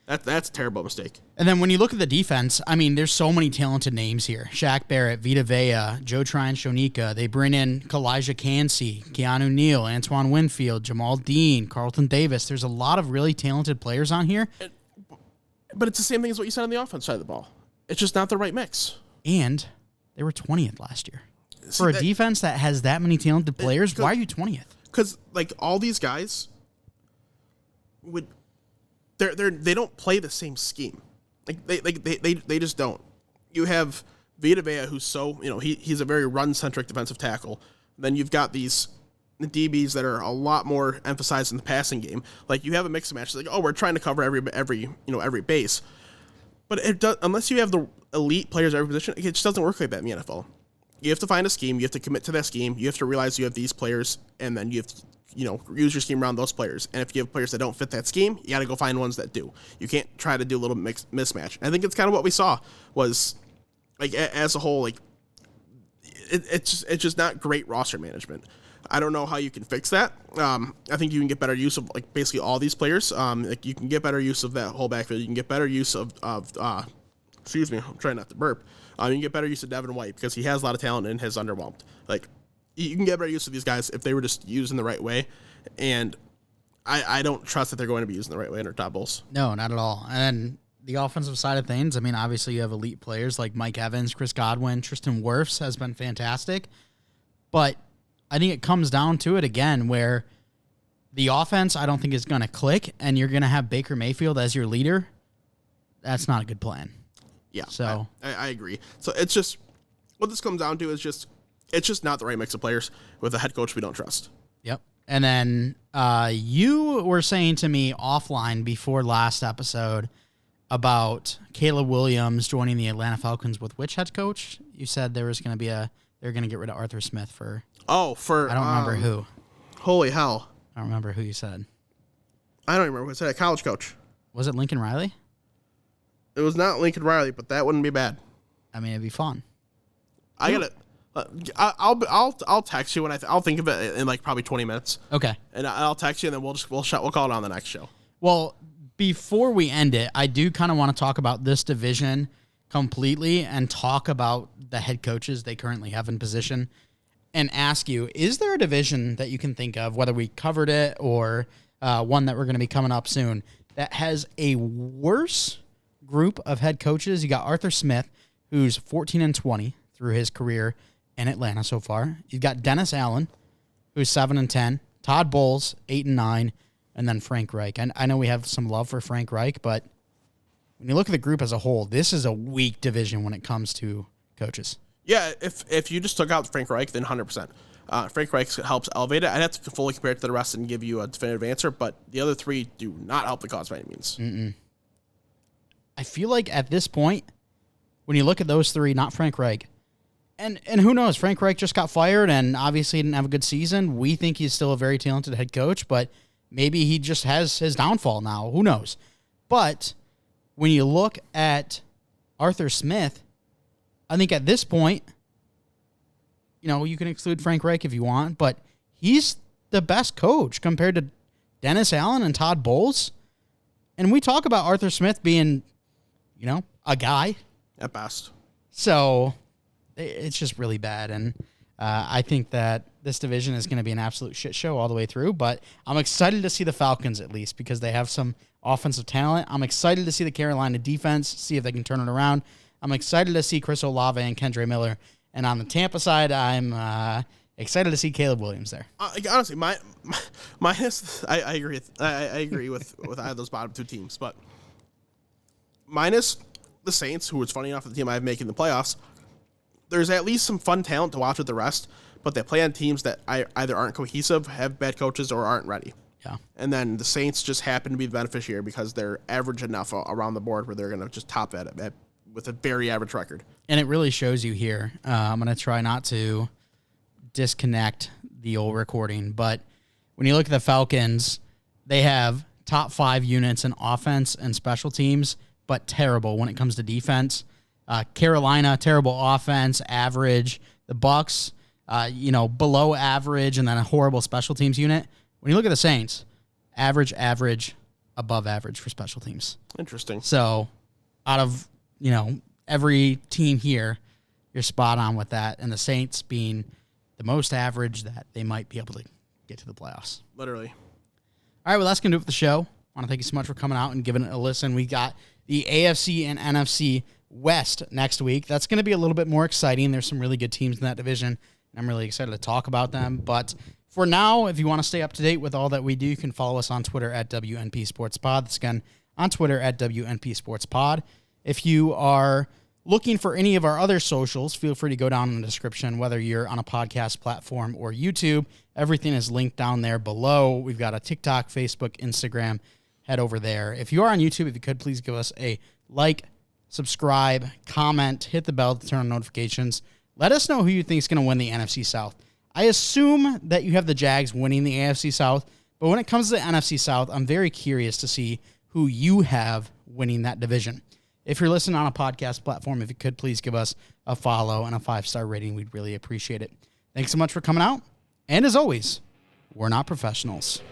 That's a terrible mistake. And then when you look at the defense, I mean, there's so many talented names here. Shaq Barrett, Vita Vea, Joe Tryon-Shoyinka. They bring in Kalijah Cansey, Keanu Neal, Antoine Winfield, Jamal Dean, Carlton Davis. There's a lot of really talented players on here. But it's the same thing as what you said on the offense side of the ball. It's just not the right mix. And they were 20th last year. For a defense that has that many talented players, why are you 20th? Because like all these guys they don't play the same scheme. They just don't. You have Vita Vea, who's he's a very run centric defensive tackle. Then you've got these DBs that are a lot more emphasized in the passing game. Like you have a mix and match. Like, oh, we're trying to cover every base. But it does, unless you have the elite players at every position, it just doesn't work like that in the NFL. You have to find a scheme. You have to commit to that scheme. You have to realize you have these players, and then you have to, use your scheme around those players. And if you have players that don't fit that scheme, you got to go find ones that do. You can't try to do a little mismatch. And I think it's kind of what we saw was, like, as a whole, like, it's just not great roster management. I don't know how you can fix that. I think you can get better use of, like, basically all these players. Like, you can get better use of that whole backfield. You can get better use of excuse me, I'm trying not to burp. You can get better use of Devin White because he has a lot of talent and has underwhelmed. Like, you can get better use of these guys if they were just used in the right way. And I don't trust that they're going to be used in the right way under Todd Bowles. No, not at all. And then the offensive side of things, I mean, obviously you have elite players like Mike Evans, Chris Godwin, Tristan Wirfs has been fantastic. But I think it comes down to it again where the offense I don't think is going to click, and you're going to have Baker Mayfield as your leader. That's not a good plan. Yeah, so I agree. So it's just what this comes down to is it's just not the right mix of players with a head coach we don't trust. Yep. And then you were saying to me offline before last episode about Caleb Williams joining the Atlanta Falcons with which head coach? You said there was going to be they're going to get rid of Arthur Smith for. Oh, for I don't remember who. Holy hell! I don't remember who you said. I don't remember who said. A college coach. Was it Lincoln Riley? It was not Lincoln Riley, but that wouldn't be bad. I mean, it'd be fun. I got it. I'll text you when I'll think of it in like probably 20 minutes. Okay. And I'll text you, and then we'll call it on the next show. Well, before we end it, I do kind of want to talk about this division completely and talk about the head coaches they currently have in position, and ask you: is there a division that you can think of, whether we covered it or one that we're going to be coming up soon, that has a worse group of head coaches? You got Arthur Smith, who's 14-20 through his career in Atlanta so far. You've got Dennis Allen, who's 7-10, Todd Bowles 8-9, and then Frank Reich. And I know we have some love for Frank Reich, but when you look at the group as a whole, this is a weak division when it comes to coaches. Yeah, if you just took out Frank Reich, then 100%. Frank Reich helps elevate it. I'd have to fully compare it to the rest and give you a definitive answer, but the other three do not help the cause by any means. Mm-mm. I feel like at this point, when you look at those three, not Frank Reich, and who knows, Frank Reich just got fired and obviously didn't have a good season. We think he's still a very talented head coach, but maybe he just has his downfall now. Who knows? But when you look at Arthur Smith, I think at this point, you can exclude Frank Reich if you want, but he's the best coach compared to Dennis Allen and Todd Bowles. And we talk about Arthur Smith being, a guy. At best. So it's just really bad. And I think that this division is going to be an absolute shit show all the way through. But I'm excited to see the Falcons at least because they have some offensive talent. I'm excited to see the Carolina defense, see if they can turn it around. I'm excited to see Chris Olave and Kendre Miller. And on the Tampa side, I'm excited to see Caleb Williams there. Honestly, minus I agree. I agree with either of those bottom two teams, but minus the Saints, who is funny enough the team I have making the playoffs. There's at least some fun talent to watch with the rest, but they play on teams that either aren't cohesive, have bad coaches, or aren't ready. Yeah. And then the Saints just happen to be the beneficiary because they're average enough around the board where they're going to just top at it with a very average record. And it really shows you here. I'm going to try not to disconnect the old recording, but when you look at the Falcons, they have top 5 units in offense and special teams, but terrible when it comes to defense. Carolina, terrible offense, average. The Bucs, below average, and then a horrible special teams unit. When you look at the Saints, average, above average for special teams. Interesting. So out of, every team here, you're spot on with that. And the Saints being the most average that they might be able to get to the playoffs. Literally. All right, well, that's going to do it for the show. I want to thank you so much for coming out and giving it a listen. We got the AFC and NFC West next week. That's going to be a little bit more exciting. There's some really good teams in that division, and I'm really excited to talk about them. But for now, if you want to stay up to date with all that we do, you can follow us on Twitter at WNP Sports Pod. That's again on Twitter at WNP Sports Pod. If you are looking for any of our other socials, feel free to go down in the description, whether you're on a podcast platform or YouTube. Everything is linked down there below. We've got a TikTok, Facebook, Instagram. Head over there. If you are on YouTube, if you could, please give us a like, subscribe, comment, hit the bell to turn on notifications. Let us know who you think is going to win the NFC South. I assume that you have the Jags winning the AFC South, but when it comes to the NFC South, I'm very curious to see who you have winning that division. If you're listening on a podcast platform, if you could, please give us a follow and a 5-star rating. We'd really appreciate it. Thanks so much for coming out. And as always, we're not professionals.